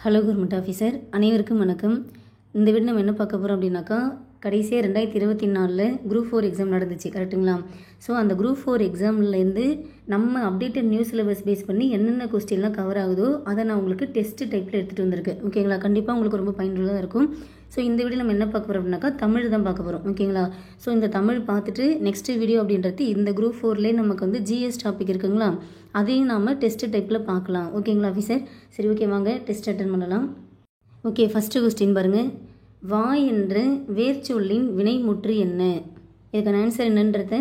Hello government officer, அனைவருக்கும் வணக்கம். இந்த வீடு நம்ம என்ன பார்க்க போகிறோம் அப்படின்னாக்கா, கடைசியாக 2024 குரூப் 4 எக்ஸாம் நடந்துச்சு, கரெக்டுங்களா? ஸோ அந்த குரூப் 4 எக்ஸாம்லேருந்து நம்ம அப்டேட்டட் நியூ சிலபஸ் பேஸ் பண்ணி என்னென்ன கொஸ்டின்லாம் கவர் ஆகுதோ அதை நான் உங்களுக்கு டெஸ்ட் டைப்பில் எடுத்துகிட்டு வந்திருக்கேன். ஓகேங்களா? கண்டிப்பாக உங்களுக்கு ரொம்ப பயனுள்ளதாக இருக்கும். ஸோ இந்த வீடியோ நம்ம என்ன பார்க்க போகிறோம் அப்படின்னாக்கா, தமிழ் தான் பார்க்க போகிறோம். ஓகேங்களா? ஸோ இந்த தமிழ் பார்த்துட்டு நெக்ஸ்ட் வீடியோ அப்படின்றது இந்த குரூப் 4லேயே நமக்கு வந்து ஜிஎஸ் டாபிக் இருக்குங்களா, அதையும் நாம் டெஸ்ட் டைப்பில் பார்க்கலாம். ஓகேங்களா ஆஃபீஸர்? சரி, ஓகே, வாங்க டெஸ்ட் அட்டன் பண்ணலாம். ஓகே, ஃபஸ்ட்டு கொஸ்டின் பாருங்கள். வா என்ற வேர்ச்சொல்லின் வினைமுற்று என்ன? இதுக்கான ஆன்சர் என்னன்றதை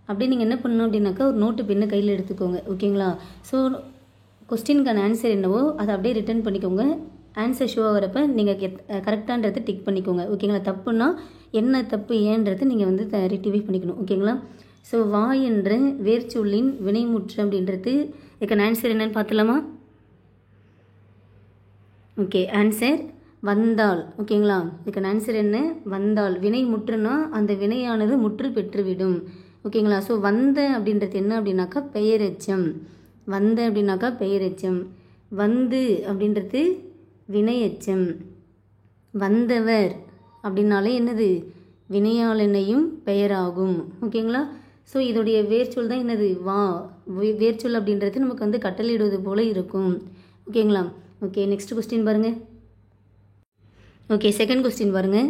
அப்படியே நீங்கள் என்ன பண்ணணும் அப்படின்னாக்கா, ஒரு நோட்டு பெண்ணை கையில் எடுத்துக்கோங்க. ஓகேங்களா? ஸோ கொஸ்டினுக்கான ஆன்சர் என்னவோ அதை அப்படியே ரிட்டர்ன் பண்ணிக்கோங்க. ஆன்சர் ஷோ ஆகிறப்ப நீங்கள் கரெக்டான்றதை டிக் பண்ணிக்கோங்க. ஓகேங்களா? தப்புன்னா என்ன தப்பு ஏன்றதை நீங்கள் வந்து ரெக்டிஃபை பண்ணிக்கணும். ஓகேங்களா? ஸோ வா என்ற வேர்ச்சொல்லின் வினைமுற்று அப்படின்றது இதுக்கான ஆன்சர் என்னன்னு பார்த்துலாமா? ஓகே, ஆன்சர் வந்தால். ஓகேங்களா? இதுக்கான ஆன்சர் என்ன? வந்தால். வினை முற்றுனா அந்த வினையானது முற்று பெற்றுவிடும். ஓகேங்களா? ஸோ வந்த அப்படின்றது என்ன அப்படின்னாக்கா பெயரெச்சம். வந்த அப்படின்னாக்கா பெயரெச்சம். வந்து அப்படின்றது வினையெச்சம். வந்தவர் அப்படின்னாலே என்னது? வினையாளனையும் பெயராகும். ஓகேங்களா? ஸோ இதோடைய வேர்ச்சொல் தான் என்னது? வா. வேர்ச்சொல் அப்படின்றது நமக்கு வந்து கட்டளையிடுவது போல இருக்கும். ஓகேங்களா? ஓகே, நெக்ஸ்ட் கொஸ்டின் பாருங்கள். ஓகே, செகண்ட் கொஸ்டின் பாருங்கள்.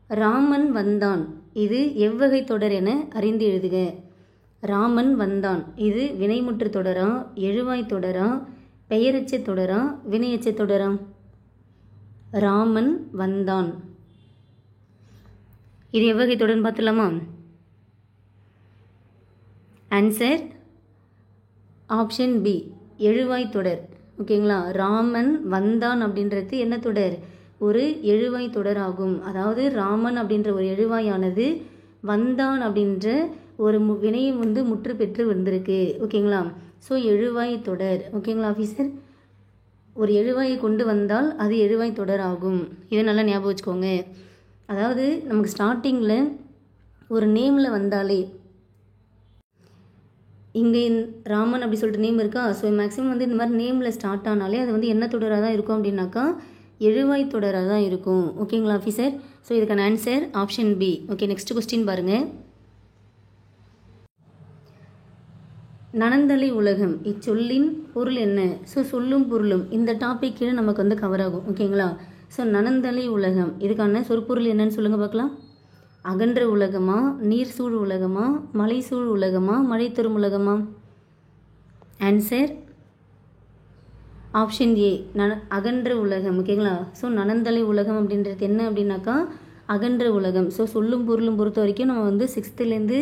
ராமன் வந்தான், இது எவ்வகை தொடர் என அறிந்து எழுதுக. ராமன் வந்தான், இது வினைமுற்று தொடரா, எழுவாய் தொடரா, பெயரெச்ச தொடரா, வினையெச்ச தொடரா? ராமன் வந்தான், இது எவ்வகை தொடர்னு பார்த்துலாமா? ஆன்சர் ஆப்ஷன் பி, எழுவாய் தொடர். ஓகேங்களா? ராமன் வந்தான் அப்படின்றது என்ன தொடர்? ஒரு எழுவாய் தொடர் ஆகும். அதாவது ராமன் அப்படின்ற ஒரு எழுவாயானது வந்தான் அப்படின்ற ஒரு வினையை வந்து முற்று பெற்று வந்திருக்கு. ஓகேங்களா? ஸோ எழுவாய் தொடர். ஓகேங்களா ஆஃபீஸர்? ஒரு எழுவாயை கொண்டு வந்தால் அது எழுவாய் தொடர் ஆகும். இதை நல்லா ஞாபகம் வச்சுக்கோங்க. அதாவது நமக்கு ஸ்டார்டிங்கில் ஒரு நேமில் வந்தாலே, இங்கே ராமன் அப்படி சொல்லிட்டு நேம் இருக்கா, ஸோ மேக்ஸிமம் வந்து இந்த மாதிரி நேமில் ஸ்டார்ட் ஆனாலே அது வந்து என்ன தொடராக தான் இருக்கும் அப்படின்னாக்கா எழுவாய் தொடராக தான் இருக்கும். ஓகேங்களா ஆஃபீஸர்? ஸோ இதுக்கான answer option B. Okay, next question பாருங்கள். நனந்தலை உலகம் இச்சொல்லின் பொருள் என்ன? ஸோ சொல்லும் பொருளும் இந்த டாபிக் கீழே நமக்கு வந்து கவர் ஆகும். ஓகேங்களா? ஸோ நனந்தலை உலகம் இதுக்கான சொற்பொருள் என்னன்னு சொல்லுங்கள் பார்க்கலாம். அகன்ற உலகமா, நீர் சூழ் உலகமா, மலை சூழ் உலகமா, மழை தரும் உலகமா? ஆன்சர் ஆப்ஷன் ஏ, அகன்ற உலகம். ஓகேங்களா? ஸோ நனந்தலை உலகம் அப்படின்றது என்ன அப்படின்னாக்கா அகன்ற உலகம். ஸோ சொல்லும் பொருளும் பொறுத்த வரைக்கும் நம்ம வந்து 6th-லேருந்து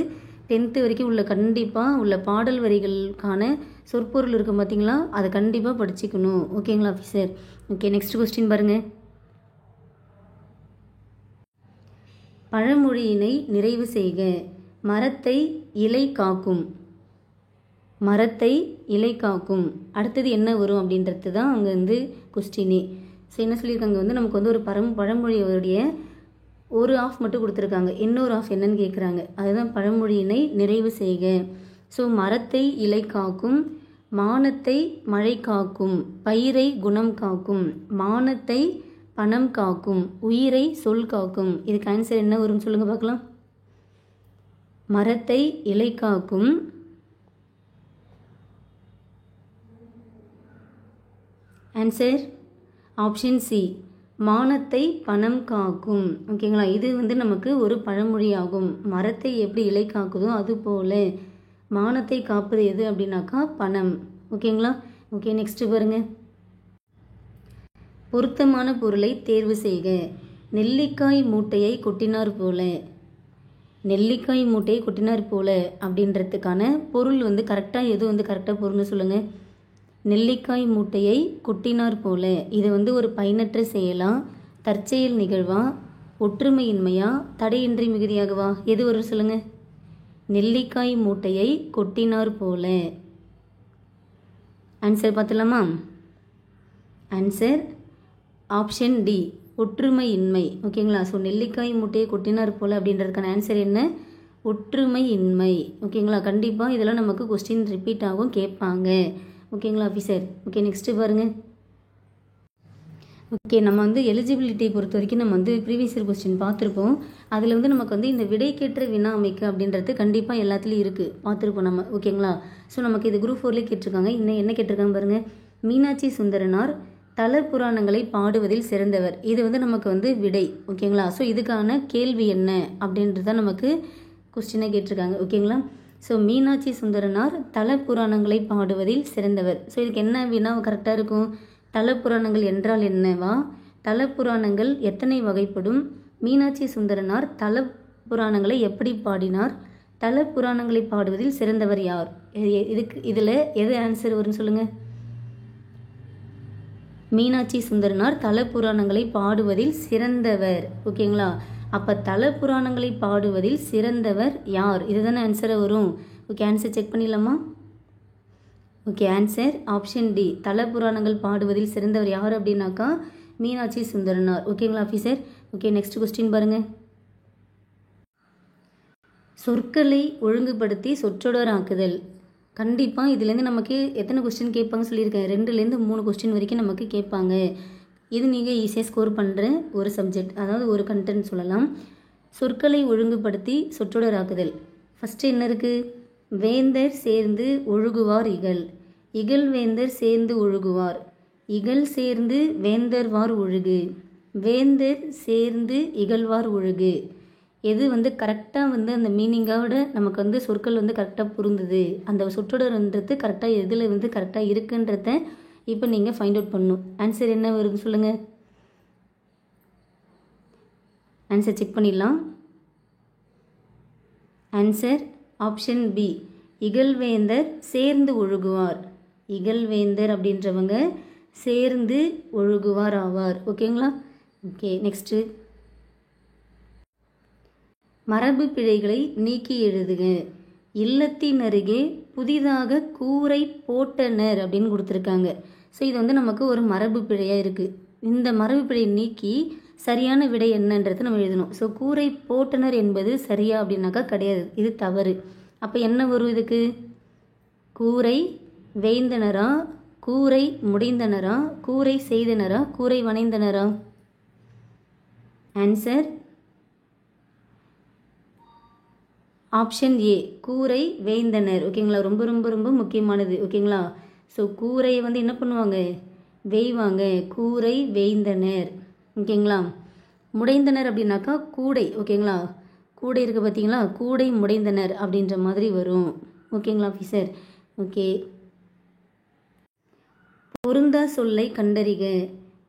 10th வரைக்கும் உள்ள கண்டிப்பாக உள்ள பாடல் வரிகளுக்கான சொற்பொருள் இருக்கும் பார்த்தீங்களா, அதை கண்டிப்பாக படிச்சுக்கணும். ஓகேங்களா ஆஃபீஸர்? ஓகே, நெக்ஸ்ட் கொஸ்டின் பாருங்கள். பழமொழியினை நிறைவு செய்க. மரத்தை இலை காக்கும். மரத்தை இலை காக்கும் அடுத்தது என்ன வரும் அப்படின்றது தான் அங்கே வந்து கொஸ்டினே. ஸோ என்ன சொல்லியிருக்காங்க வந்து நமக்கு வந்து ஒரு பழமொழியோடைய ஒரு ஆஃப் மட்டும் கொடுத்துருக்காங்க, இன்னொரு ஆஃப் என்னன்னு கேட்குறாங்க. அதுதான் பழமொழியினை நிறைவு செய்க. ஸோ மரத்தை இலை காக்கும், மானத்தை மழை காக்கும், பயிரை குணம் காக்கும், மானத்தை பணம் காக்கும், உயிரை சொல் காக்கும். இதுக்கு ஆன்சர் என்ன வரும் சொல்லுங்கள் பார்க்கலாம். மரத்தை இலை காக்கும், ஆன்சர் ஆப்ஷன் சி, மானத்தை பணம் காக்கும். ஓகேங்களா? இது வந்து நமக்கு ஒரு பழமொழி ஆகும். மரத்தை எப்படி இலை காக்குதோ அதுபோல் மானத்தை காப்பது எது அப்படின்னாக்கா பணம். ஓகேங்களா? ஓகே, நெக்ஸ்ட் பாருங்கள். பொருத்தமான பொருளை தேர்வு செய்க. நெல்லிக்காய் மூட்டையை கொட்டினார் போல. நெல்லிக்காய் மூட்டையை கொட்டினார் போல அப்படின்றதுக்கான பொருள் வந்து கரெக்டாக எது வந்து கரெக்டாக பொருள்னு சொல்லுங்கள். நெல்லிக்காய் மூட்டையை கொட்டினார் போல இது வந்து ஒரு பயனற்ற செயலா, தற்செயல் நிகழ்வா, ஒற்றுமையின்மையா, தடையின்றி மிகுதியாகவா? எது வரும் சொல்லுங்கள். நெல்லிக்காய் மூட்டையை கொட்டினார் போல. ஆன்சர் பார்த்துலாமா? ஆன்சர் ஆப்ஷன் டி, ஒற்றுமையின்மை. ஓகேங்களா? ஸோ நெல்லிக்காய் மூட்டையை கொட்டினார் போல் அப்படின்றதுக்கான ஆன்சர் என்ன? ஒற்றுமையின்மை. ஓகேங்களா? கண்டிப்பாக இதெல்லாம் நமக்கு கொஸ்டின் ரிப்பீட் ஆகும், கேட்பாங்க. ஓகேங்களா ஆஃபீஸர்? ஓகே, நெக்ஸ்ட்டு பாருங்கள். ஓகே, நம்ம வந்து எலிஜிபிலிட்டி பொறுத்த வரைக்கும் நம்ம வந்து ப்ரீவியஸ் இயர் கொஸ்டின் பார்த்துருப்போம். அதில் வந்து நமக்கு வந்து இந்த விடைக்கேற்ற வினா அமைக்க அப்படின்றது கண்டிப்பாக எல்லாத்துலேயும் இருக்குது, பார்த்துருப்போம் நம்ம. ஓகேங்களா? ஸோ நமக்கு இது குரூப் 4லேயே கேட்டிருக்காங்க. இன்னும் என்ன கேட்டிருக்காங்க பாருங்கள். மீனாட்சி சுந்தரனார் தல புராணங்களை பாடுவதில் சிறந்தவர். இது வந்து நமக்கு வந்து விடை. ஓகேங்களா? ஸோ இதுக்கான கேள்வி என்ன அப்படின்றது தான் நமக்கு கொஸ்டினை கேட்டிருக்காங்க. ஓகேங்களா? ஸோ மீனாட்சி சுந்தரனார் தல புராணங்களை பாடுவதில் சிறந்தவர். ஸோ இதுக்கு என்ன வினா கரெக்டாக இருக்கும்? தல புராணங்கள் என்றால் என்னவா? தல புராணங்கள் எத்தனை வகைப்படும்? மீனாட்சி சுந்தரனார் தல புராணங்களை எப்படி பாடினார்? தல புராணங்களை பாடுவதில் சிறந்தவர் யார்? இதில் எது ஆன்சர் வரும்னு சொல்லுங்கள். மீனாட்சி சுந்தரனார் தல புராணங்களை பாடுவதில் சிறந்தவர். ஓகேங்களா? அப்போ தல புராணங்களை பாடுவதில் சிறந்தவர் யார்? இதுதானே ஆன்சரை வரும். ஓகே, ஆன்சர் செக் பண்ணிடலாமா? Okay, answer option D. தல புராணங்கள் பாடுவதில் சிறந்தவர் யார் அப்படின்னாக்கா மீனாட்சி சுந்தரனார். ஓகேங்களா ஆஃபீஸர்? ஓகே, நெக்ஸ்ட் கொஸ்டின் பாருங்கள். சொற்களை ஒழுங்குபடுத்தி சொற்றொடர் ஆக்குதல். கண்டிப்பாக இதுலேருந்து நமக்கு எத்தனை கொஸ்டின் கேட்பாங்க சொல்லியிருக்கேன். 2லேருந்து 3 கொஸ்டின் வரைக்கும் நமக்கு கேட்பாங்க. இது நீங்கள் ஈஸியாக ஸ்கோர் பண்ணுற ஒரு சப்ஜெக்ட், அதாவது ஒரு கண்டென்ட் சொல்லலாம். சொற்களை ஒழுங்குபடுத்தி சொற்றொடர் ஆக்குதல். ஃபஸ்ட்டு என்ன இருக்குது? வேந்தர் சேர்ந்து ஒழுகுவார் இகழ். இகழ் வேந்தர் சேர்ந்து ஒழுகுவார். இகழ் சேர்ந்து வேந்தர்வார் ஒழுகு. வேந்தர் சேர்ந்து இகழ்வார் ஒழுகு. எது வந்து கரெக்டாக வந்து அந்த மீனிங்கோட நமக்கு வந்து சொற்கள் வந்து கரெக்டாக பொருந்துது, அந்த சொற்றொடர்ன்றது கரெக்டாக எதில் வந்து கரெக்டாக இருக்குன்றத இப்போ நீங்கள் ஃபைண்ட் அவுட் பண்ணணும். ஆன்சர் என்ன வருதுன்னு சொல்லுங்கள். ஆன்சர் செக் பண்ணிடலாம். Answer option B. இகழ்வேந்தர் சேர்ந்து ஒழுகுவார். இகழ்வேந்தர் அப்படின்றவங்க சேர்ந்து ஒழுகுவார் ஆவார். ஓகேங்களா? Okay, next. மரபு பிழைகளை நீக்கி எழுதுக. இல்லத்தின் அருகே புதிதாக கூரை போட்டனர் அப்படின்னு கொடுத்துருக்காங்க. ஸோ இது வந்து நமக்கு ஒரு மரபு பிழையாக இருக்குது. இந்த மரபு பிழையை நீக்கி சரியான விடை என்னன்றதை நம்ம எழுதணும். ஸோ கூரை போட்டனர் என்பது சரியா அப்படின்னாக்கா கிடையாது, இது தவறு. அப்போ என்ன வரும் இதுக்கு? கூரை வேய்ந்தனரா, கூரை முடிந்தனரா, கூரை செய்தனரா, கூரை வனைந்தனரா? ஆன்சர் ஆப்ஷன் ஏ, கூரை வேய்ந்தனர். ஓகேங்களா? ரொம்ப ரொம்ப ரொம்ப முக்கியமானது. ஓகேங்களா? ஸோ கூரையை வந்து என்ன பண்ணுவாங்க? வேய்வாங்க. கூரை வேய்ந்தனர். ஓகேங்களா? முடைந்தனர் அப்படின்னாக்கா கூடை. ஓகேங்களா? கூடை இருக்குது பார்த்தீங்களா? கூடை முடைந்தனர் அப்படின்ற மாதிரி வரும். ஓகேங்களா ஆஃபீஸர்? ஓகே, பொருந்தா சொல்லை கண்டறிக.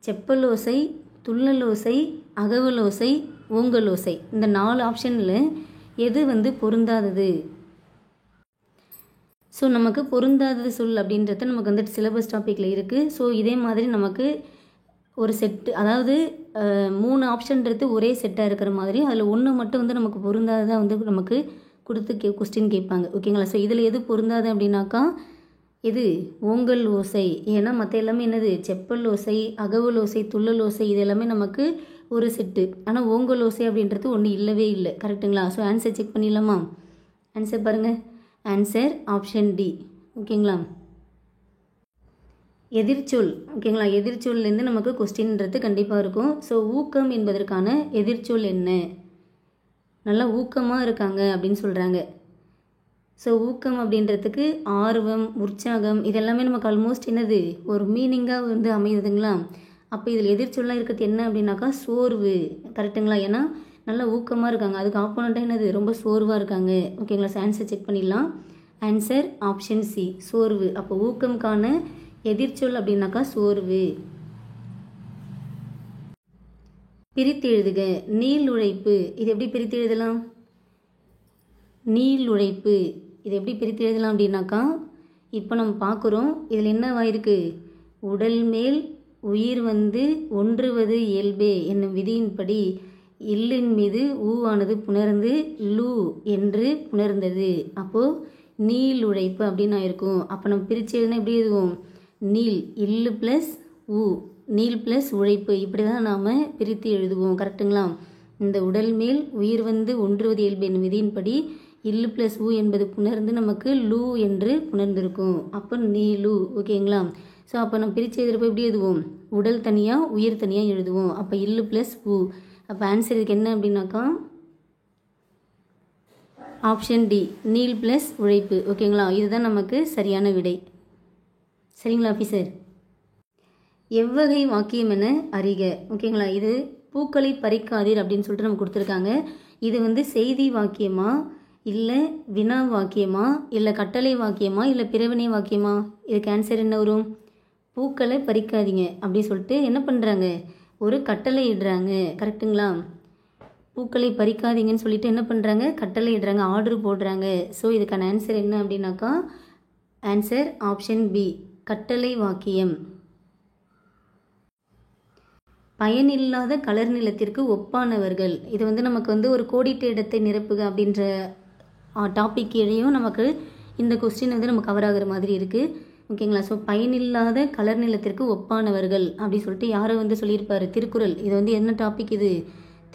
செப்பலோசை, துள்ளலோசை, அகவலோசை, ஓங்கலோசை. இந்த 4 ஆப்ஷனில் எது வந்து பொருந்தாதது? ஸோ நமக்கு பொருந்தாதது சொல் அப்படின்றத நமக்கு வந்துட்டு சிலபஸ் டாப்பிக்கில் இருக்குது. ஸோ இதே மாதிரி நமக்கு ஒரு செட்டு, அதாவது 3 ஆப்ஷன்றது ஒரே செட்டாக இருக்கிற மாதிரி அதில் ஒன்று மட்டும் வந்து நமக்கு பொருந்தாததாக வந்து நமக்கு கொடுத்து கொஸ்டின் கேட்பாங்க. ஓகேங்களா? ஸோ இதில் எது பொருந்தாது அப்படின்னாக்கா இது ஓங்கல் ஓசை. ஏன்னா மற்ற எல்லாமே என்னது? செப்பல் ஓசை, அகவல் ஓசை, துள்ளல் ஓசை, இது எல்லாமே நமக்கு ஒரு செட்டு. ஆனால் ஓங்கல் ஓசை அப்படின்றது ஒன்று இல்லவே இல்லை. கரெக்டுங்களா? ஸோ ஆன்சர் செக் பண்ணிடலாமா? ஆன்சர் பாருங்கள். Answer option D. ஓகேங்களா? எதிர்ச்சொல். ஓகேங்களா? எதிர்ச்சொல்லேருந்து நமக்கு கொஸ்டின்றது கண்டிப்பாக இருக்கும். ஸோ ஊக்கம் என்பதற்கான எதிர்ச்சொல் என்ன? நல்லா ஊக்கமாக இருக்காங்க அப்படின்னு சொல்கிறாங்க. ஸோ ஊக்கம் அப்படின்றதுக்கு ஆர்வம், உற்சாகம், இதெல்லாமே நமக்கு ஆல்மோஸ்ட் என்னது ஒரு மீனிங்காக வந்து அமையுதுங்களா? அப்போ இதில் எதிர்ச்சொல்லாம் இருக்கிறது என்ன அப்படின்னாக்கா சோர்வு. கரெக்டுங்களா? ஏன்னா நல்லா ஊக்கமாக இருக்காங்க, அதுக்கு ஆப்போனண்ட்டாக என்னது ரொம்ப சோர்வாக இருக்காங்க. ஓகேங்களா? ஸோ ஆன்சர் செக் பண்ணிடலாம். ஆன்சர் ஆப்ஷன் சி, சோர்வு. அப்போ ஊக்கம்கான எதிர்ச்சொல் அப்படின்னாக்கா சோர்வு. பிரித்து எழுதுக. நீள் உழைப்பு. இது எப்படி பிரித்து எழுதலாம்? நீள் உழைப்பு இது எப்படி பிரித்து எழுதலாம் அப்படின்னாக்கா, இப்போ நம்ம பார்க்குறோம் இதில் என்னவாயிருக்கு? உடல் மேல் உயிர் வந்து ஒன்றுவது இயல்பே என்னும் விதியின்படி இல்லின் மீது ஊவானது புணர்ந்து லூ என்று புணர்ந்தது. அப்போது நீள் உழைப்பு அப்படின்னு ஆயிருக்கும். அப்போ நம்ம பிரித்து எழுதினா எப்படி எழுதுவோம்? நீள் இல்லு ப்ளஸ் ஊ, நீள் ப்ளஸ் உழைப்பு, இப்படி தான் நாம் பிரித்து எழுதுவோம். கரெக்டுங்களா? இந்த உடல் மேல் உயிர் வந்து ஒன்றுவது இயல்பு என்னும் விதியின்படி இல்லு ப்ளஸ் ஊ என்பது புணர்ந்து நமக்கு லூ என்று புணர்ந்திருக்கும். அப்போ நீலு. ஓகேங்களா? ஸோ அப்போ நம்ம பிரித்து எழுதுறப்போ எப்படி எழுதுவோம், உடல் தனியாக உயிர் தனியாக எழுதுவோம். அப்போ இல்லு ப்ளஸ் உ. அப்போ ஆன்சர் இதுக்கு என்ன அப்படின்னாக்கா ஆப்ஷன் டி, நீல் ப்ளஸ் உழைப்பு. ஓகேங்களா, இதுதான் நமக்கு சரியான விடை. சரிங்களா ஆஃபீஸர்? எவ்வகை வாக்கியம் என அறிக. ஓகேங்களா, இது பூக்களை பறிக்காதீர் அப்படின்னு சொல்லிட்டு நம்ம கொடுத்துருக்காங்க. இது செய்தி வாக்கியமா, இல்லை வினா வாக்கியமா, இல்லை கட்டளை வாக்கியமா, இல்லை பிறவினை வாக்கியமா? இதுக்கு ஆன்சர் என்ன வரும்? பூக்களை பறிக்காதீங்க அப்படி சொல்லிட்டு என்ன பண்ணுறாங்க, ஒரு கட்டளை இடுறாங்க. கரெக்டுங்களா? பூக்களை பறிக்காதீங்கன்னு சொல்லிட்டு என்ன பண்ணுறாங்க, கட்டளை இடுறாங்க, ஆர்டர் போடுறாங்க. ஸோ இதுக்கான ஆன்சர் என்ன அப்படின்னாக்கா ஆன்சர் ஆப்ஷன் பி, கட்டளை வாக்கியம். பயனில்லாத கலர் நிலத்திற்கு ஒப்பானவர்கள். இது நமக்கு ஒரு கோடிட்ட இடத்தை நிரப்புக அப்படின்ற டாபிக் கீழேயும் நமக்கு இந்த கொஸ்டின் நம்ம கவர் ஆகிற மாதிரி இருக்குது. ஓகேங்களா, ஸோ பயனில்லாத கலர் நிலத்திற்கு ஒப்பானவர்கள் அப்படி சொல்லிட்டு யாரை சொல்லியிருப்பார், திருக்குறள். இது என்ன டாபிக், இது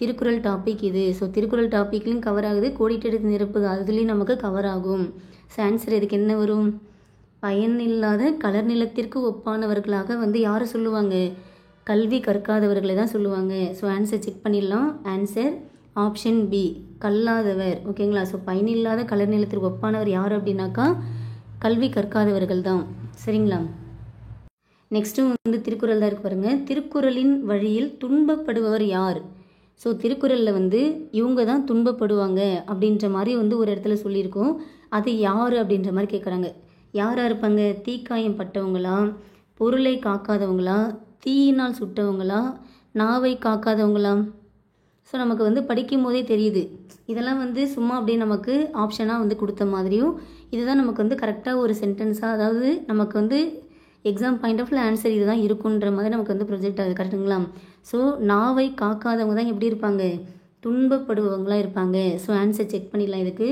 திருக்குறள் டாபிக் இது. ஸோ திருக்குறள் டாப்பிக்லையும் கவர் ஆகுது, கோடிட்ட இடத்தை நிரப்புக அதுலேயும் நமக்கு கவர் ஆகும். ஸோ ஆன்சர் இதுக்கு என்ன வரும், பயனில்லாத கலர் நிலத்திற்கு ஒப்பானவர்களாக யாரை சொல்லுவாங்க, கல்வி கற்காதவர்களை தான் சொல்லுவாங்க. ஸோ ஆன்சர் செக் பண்ணிடலாம். ஆன்சர் ஆப்ஷன் பி, கல்லாதவர். ஓகேங்களா, ஸோ பயனில்லாத கலர் நிலத்திற்கு ஒப்பானவர் யார் அப்படின்னாக்கா கல்வி கற்காதவர்கள் தான். சரிங்களா? நெக்ஸ்ட்டு திருக்குறள் தான் இருக்கு பாருங்க. திருக்குறளின் வழியில் துன்பப்படுபவர் யார்? ஸோ திருக்குறளில் இவங்க தான் துன்பப்படுவாங்க அப்படின்ற மாதிரி ஒரு இடத்துல சொல்லியிருக்கோம். அது யார் அப்படின்ற மாதிரி கேட்குறாங்க. யாராக இருப்பாங்க? தீக்காயம் பட்டவங்களா, பொருளை காக்காதவங்களா, தீயினால் சுட்டவங்களா, நாவை காக்காதவங்களா? ஸோ நமக்கு படிக்கும் போதே தெரியுது. இதெல்லாம் சும்மா அப்படியே நமக்கு ஆப்ஷனாக கொடுத்த மாதிரியும், இதுதான் நமக்கு கரெக்டாக ஒரு சென்டென்ஸாக, அதாவது நமக்கு எக்ஸாம் பாயிண்ட் ஆஃப் ஆன்சர் இதுதான் இருக்குன்ற மாதிரி நமக்கு ப்ரொஜெக்ட் ஆகுது. கரெக்டுங்களா? ஸோ நாவை காக்காதவங்க தான் எப்படி இருப்பாங்க, துன்பப்படுபவங்களாக இருப்பாங்க. ஸோ ஆன்சர் செக் பண்ணிடலாம். இதுக்கு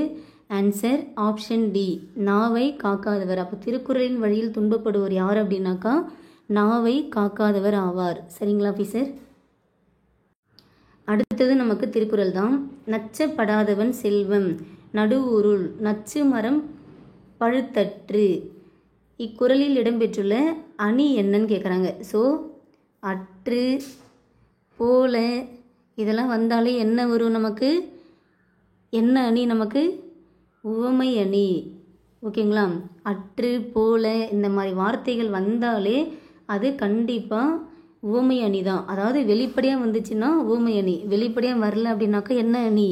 ஆன்சர் ஆப்ஷன் டி, நாவை காக்காதவர். அப்போ திருக்குறளின் வழியில் துன்பப்படுவர் யார் அப்படின்னாக்கா நாவை காக்காதவர் ஆவார். சரிங்களா ஆஃபீஸர்? அடுத்தது நமக்கு திருக்குறள் தான். நச்சப்படாதவன் செல்வம் நடுவுருள், நச்சு மரம் பழுத்தற்று. இக்குறளில் இடம்பெற்றுள்ள அணி என்னன்னு கேட்குறாங்க. ஸோ அற்று, போல இதெல்லாம் வந்தாலே என்ன வரும் நமக்கு, என்ன அணி நமக்கு, உவமை அணி. ஓகேங்களா, அற்று, போல இந்த மாதிரி வார்த்தைகள் வந்தாலே அது கண்டிப்பாக உவமை அணி தான். அதாவது வெளிப்படையாக வந்துச்சுன்னா உவமை அணி, வெளிப்படையாக வரல அப்படின்னாக்கா என்ன அணி,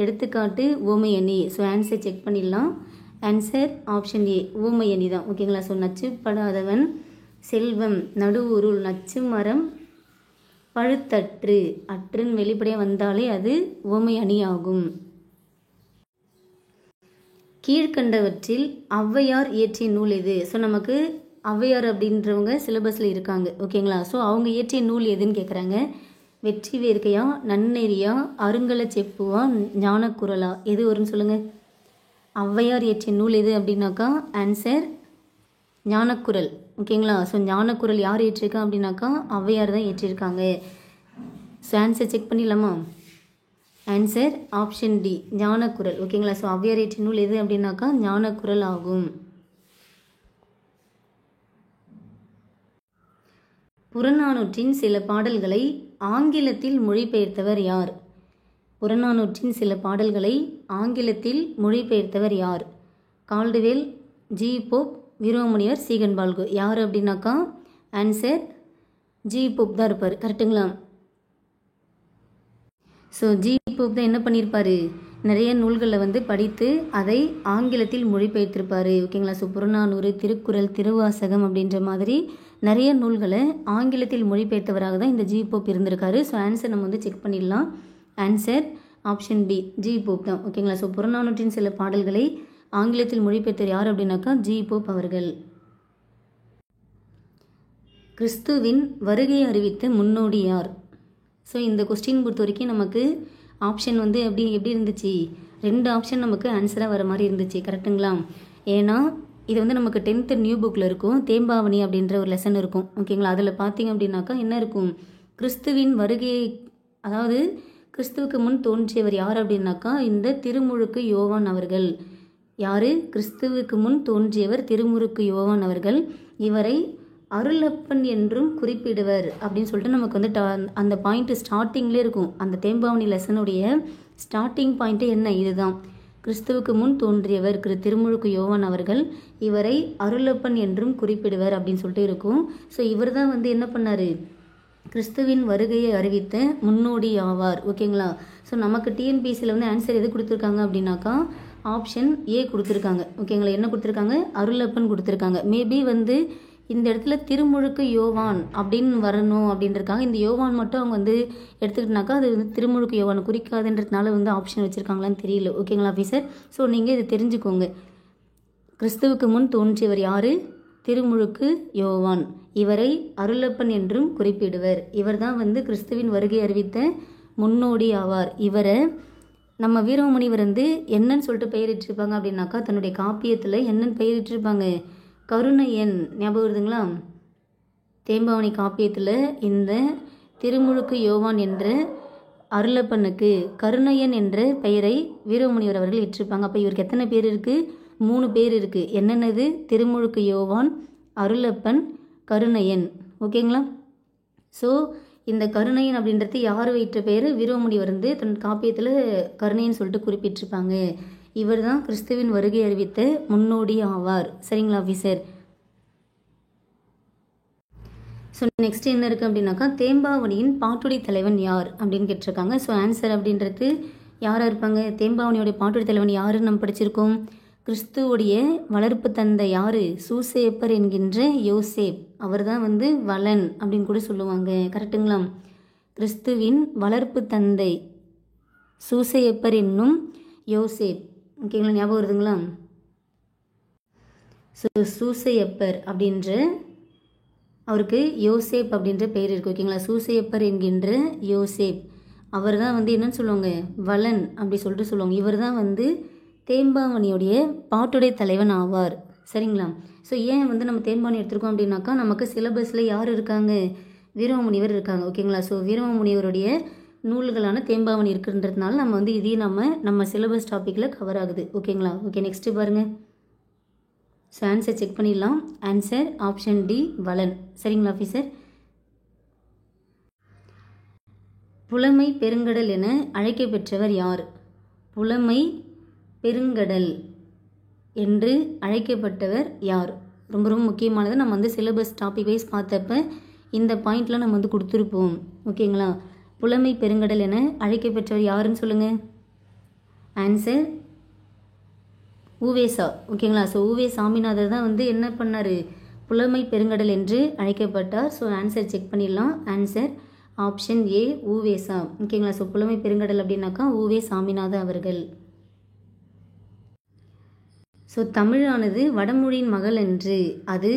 எடுத்துக்காட்டு உவமை அணி. ஸோ ஆன்சர் செக் பண்ணிடலாம். ஆன்சர் ஆப்ஷன் ஏ, உவமை அணி தான். ஓகேங்களா, ஸோ நச்சுப்படாதவன் செல்வம் நடுவுருள், நச்சு மரம் பழுத்தற்று, அற்றுன்னு வெளிப்படையாக வந்தாலே அது உவமை அணி ஆகும். கீழ்கண்டவற்றில் ஔவையார் இயற்றிய நூல் எது? ஸோ நமக்கு ஔவையார் அப்படின்றவங்க சிலபஸில் இருக்காங்க. ஓகேங்களா, ஸோ அவங்க இயற்றிய நூல் எதுன்னு கேட்குறாங்க. வெற்றி வேர்க்கையா, நன்னெறியா, அருங்கல செப்புவா, ஞானக்குறளா? எது வரும்னு சொல்லுங்கள். ஔவையார் இயற்றிய நூல் எது அப்படின்னாக்கா ஆன்சர் ஞானக்குறள். ஓகேங்களா, ஸோ ஞானக்குறள் யார் இயற்றிருக்கா அப்படின்னாக்கா ஔவையார் தான் இயற்றிருக்காங்க. ஸோ ஆன்சர் செக் பண்ணிடலாமா? Answer option D, Gnanakural. ஓகேங்களா, ஸோ ஔவையார் இயற்றிய நூல் எது அப்படின்னாக்கா ஞானக்குறள் ஆகும். புறநானூற்றின் சில பாடல்களை ஆங்கிலத்தில் மொழிபெயர்த்தவர் யார்? புறநானூற்றின் சில பாடல்களை ஆங்கிலத்தில் மொழிபெயர்த்தவர் யார்? கால்டுவெல், ஜி போப், வீரமுனிவர், சீகன் பால்கு. யார் அப்படின்னாக்கா ஆன்சர் ஜி போப் தான் இருப்பார். கரெக்டுங்களா? ஸோ ஜி போப் தான் என்ன பண்ணியிருப்பார், நிறைய நூல்களில் படித்து அதை ஆங்கிலத்தில் மொழிபெயர்த்திருப்பார். ஓகேங்களா, ஸோ புறநானூறு, திருக்குறள், திருவாசகம் அப்படின்ற மாதிரி நிறைய நூல்களை ஆங்கிலத்தில் மொழிபெயர்த்தவராக தான் இந்த ஜி போப் இருந்திருக்காரு. ஸோ ஆன்சர் நம்ம செக் பண்ணிடலாம். Answer option D, G Pope தான். ஓகேங்களா, ஸோ புறநானூற்றின் சில பாடல்களை ஆங்கிலத்தில் மொழிபெயர்த்தவர் யார் அப்படின்னாக்கா ஜி போப் அவர்கள். கிறிஸ்துவின் வருகை அறிவித்த முன்னோடி யார்? ஸோ இந்த கொஸ்டின் பொறுத்த வரைக்கும் நமக்கு ஆப்ஷன் எப்படி இருந்துச்சு, 2 ஆப்ஷன் நமக்கு ஆன்சராக வர மாதிரி இருந்துச்சு. கரெக்டுங்களா? ஏன்னா இது நமக்கு 10th நியூ புக்கில் இருக்கும், தேம்பாவணி அப்படின்ற ஒரு லெசன் இருக்கும். ஓகேங்களா, அதில் பார்த்தீங்க அப்படின்னாக்கா என்ன இருக்கும், கிறிஸ்துவின் வருகையை, அதாவது கிறிஸ்துவுக்கு முன் தோன்றியவர் யார் அப்படின்னாக்கா இந்த திருமுழுக்கு யோவான் அவர்கள். யார்? கிறிஸ்துவுக்கு முன் தோன்றியவர் திருமுழுக்கு யோவான் அவர்கள். இவரை அருளப்பன் என்றும் குறிப்பிடுவர் அப்படின்னு சொல்லிட்டு நமக்கு வந்து அந்த பாயிண்ட்டு ஸ்டார்டிங்லேயே இருக்கும். அந்த தேம்பாவணி லெசனுடைய ஸ்டார்டிங் பாயிண்ட்டு என்ன, இதுதான். கிறிஸ்துவுக்கு முன் தோன்றியவர் திருமுழுக்கு யோவான் அவர்கள், இவரை அருளப்பன் என்றும் குறிப்பிடுவர் அப்படின்னு சொல்லிட்டு இருக்கும். ஸோ இவர் தான் வந்து என்ன பண்ணார், கிறிஸ்துவின் வருகையை அறிவித்த முன்னோடி ஆவார். ஓகேங்களா. ஸோ நமக்கு டிஎன்பிசியில் வந்து ஆன்சர் எது கொடுத்துருக்காங்க அப்படின்னாக்கா ஆப்ஷன் ஏ கொடுத்துருக்காங்க. ஓகேங்களா. என்ன கொடுத்துருக்காங்க, அருளப்பன் கொடுத்துருக்காங்க. மேபி வந்து இந்த இடத்துல திருமுழுக்கு யோவான் அப்படின்னு வரணும் அப்படின்றக்காக இந்த யோவான் மட்டும் அவங்க வந்து எடுத்துக்கிட்டனாக்கா அது வந்து திருமுழுக்கு யோவான் குறிக்காதுன்றதுனால வந்து ஆப்ஷன் வச்சுருக்காங்களான்னு தெரியல. ஓகேங்களா ஆஃபீஸர். ஸோ நீங்கள் இதை தெரிஞ்சுக்கோங்க. கிறிஸ்துவுக்கு முன் தோன்றியவர் யார், திருமுழுக்கு யோவான், இவரை அருளப்பன் என்றும் குறிப்பிடுவர். இவர் தான் வந்து கிறிஸ்துவின் வருகை அறிவித்த முன்னோடி ஆவார். இவரை நம்ம வீரமுனிவர் வந்து என்னன்னு சொல்லிட்டு பெயரிட்டிருப்பாங்க அப்படின்னாக்கா தன்னுடைய காப்பியத்தில் என்னன்னு பெயரிட்டிருப்பாங்க, கருணையன். ஞாபகம் வருதுங்களா. தேம்பாவணி காப்பியத்தில் இந்த திருமுழுக்கு யோவான் என்ற அருளப்பனுக்கு கருணையன் என்ற பெயரை வீரமுனிவர் அவர்கள் இட்டிருப்பாங்க. அப்போ இவருக்கு எத்தனை பேர் இருக்குது, 3 பேர் இருக்குது. என்னென்னது, திருமுழுக்கு யோவான், அருளப்பன், கருணையன். ஓகேங்களா. ஸோ இந்த கருணையன் அப்படின்றது யார் வைத்த பேர், வீரமுனிவர் வந்து தன் காப்பியத்தில் கருணையன் சொல்லிட்டு குறிப்பிட்டிருப்பாங்க. இவர் தான் கிறிஸ்துவின் வருகை அறிவித்த முன்னோடி ஆவார். சரிங்களா ஆஃபீஸர். ஸோ நெக்ஸ்ட் என்ன இருக்குது அப்படின்னாக்கா தேம்பாவணியின் பாட்டுடை தலைவன் யார் அப்படின்னு கேட்டிருக்காங்க. ஸோ ஆன்சர் அப்படின்றது யாராக இருப்பாங்க, தேம்பாவணியோடைய பாட்டுடை தலைவன் யாருன்னு நம்ம படிச்சிருக்கோம். கிறிஸ்துவோடைய வளர்ப்பு தந்தை யார், சூசேப்பர் என்கின்ற யோசேப். அவர் தான் வந்து வளன் அப்படின்னு கூட சொல்லுவாங்க. கரெக்டுங்களா. கிறிஸ்துவின் வளர்ப்பு தந்தை சூசேப்பர் என்னும் யோசேப். ஓகேங்களா. ஞாபகம் வருதுங்களா. ஸோ சூசையப்பர் அப்படின்ற அவருக்கு யோசேப் அப்படின்ற பெயர் இருக்குது. ஓகேங்களா. சூசையப்பர் என்கின்ற யோசேப் அவர் தான் வந்து என்னன்னு சொல்லுவாங்க, வளன் அப்படி சொல்லிட்டு சொல்லுவாங்க. இவர் தான் வந்து தேம்பாவணியோடைய பாட்டுடை தலைவன் ஆவார். சரிங்களா. ஸோ ஏன் வந்து நம்ம தேம்பாவணி எடுத்துருக்கோம் அப்படின்னாக்கா நமக்கு சிலபஸில் யார் இருக்காங்க, வீரமுனிவர் இருக்காங்க. ஓகேங்களா. ஸோ வீரமுனிவருடைய நூல்களான தேம்பாவணி இருக்குன்றதுனால நம்ம வந்து இதையும் நம்ம சிலபஸ் டாப்பிக்கில் கவர் ஆகுது. ஓகேங்களா. ஓகே நெக்ஸ்ட்டு பாருங்கள். ஸோ ஆன்சர் செக் பண்ணிடலாம். ஆன்சர் ஆப்ஷன் டி வளன். சரிங்களா ஆஃபீஸர். புலமை பெருங்கடல் என அழைக்கப்பெற்றவர் யார், புலமை பெருங்கடல் என்று அழைக்கப்பட்டவர் யார். ரொம்ப ரொம்ப முக்கியமானது. நம்ம வந்து சிலபஸ் டாபிக் வைஸ் பார்த்தப்ப இந்த பாயிண்ட்லாம் நம்ம வந்து கொடுத்துருப்போம். ஓகேங்களா. புலமை பெருங்கடல் என அழைக்கப்பெற்றவர் யாருன்னு சொல்லுங்கள். ஆன்சர் உவேசா. ஓகேங்களா. ஸோ உவே சாமிநாதர் தான் வந்து என்ன பண்ணார், புலமை பெருங்கடல் என்று அழைக்கப்பட்டார். ஸோ ஆன்சர் செக் பண்ணிடலாம். Answer option A U. Ve. Sa.. ஓகேங்களா. ஸோ புலமை பெருங்கடல் அப்படின்னாக்கா உவே சாமிநாத அவர்கள். ஸோ தமிழானது வடமொழியின் மகள் என்று, அது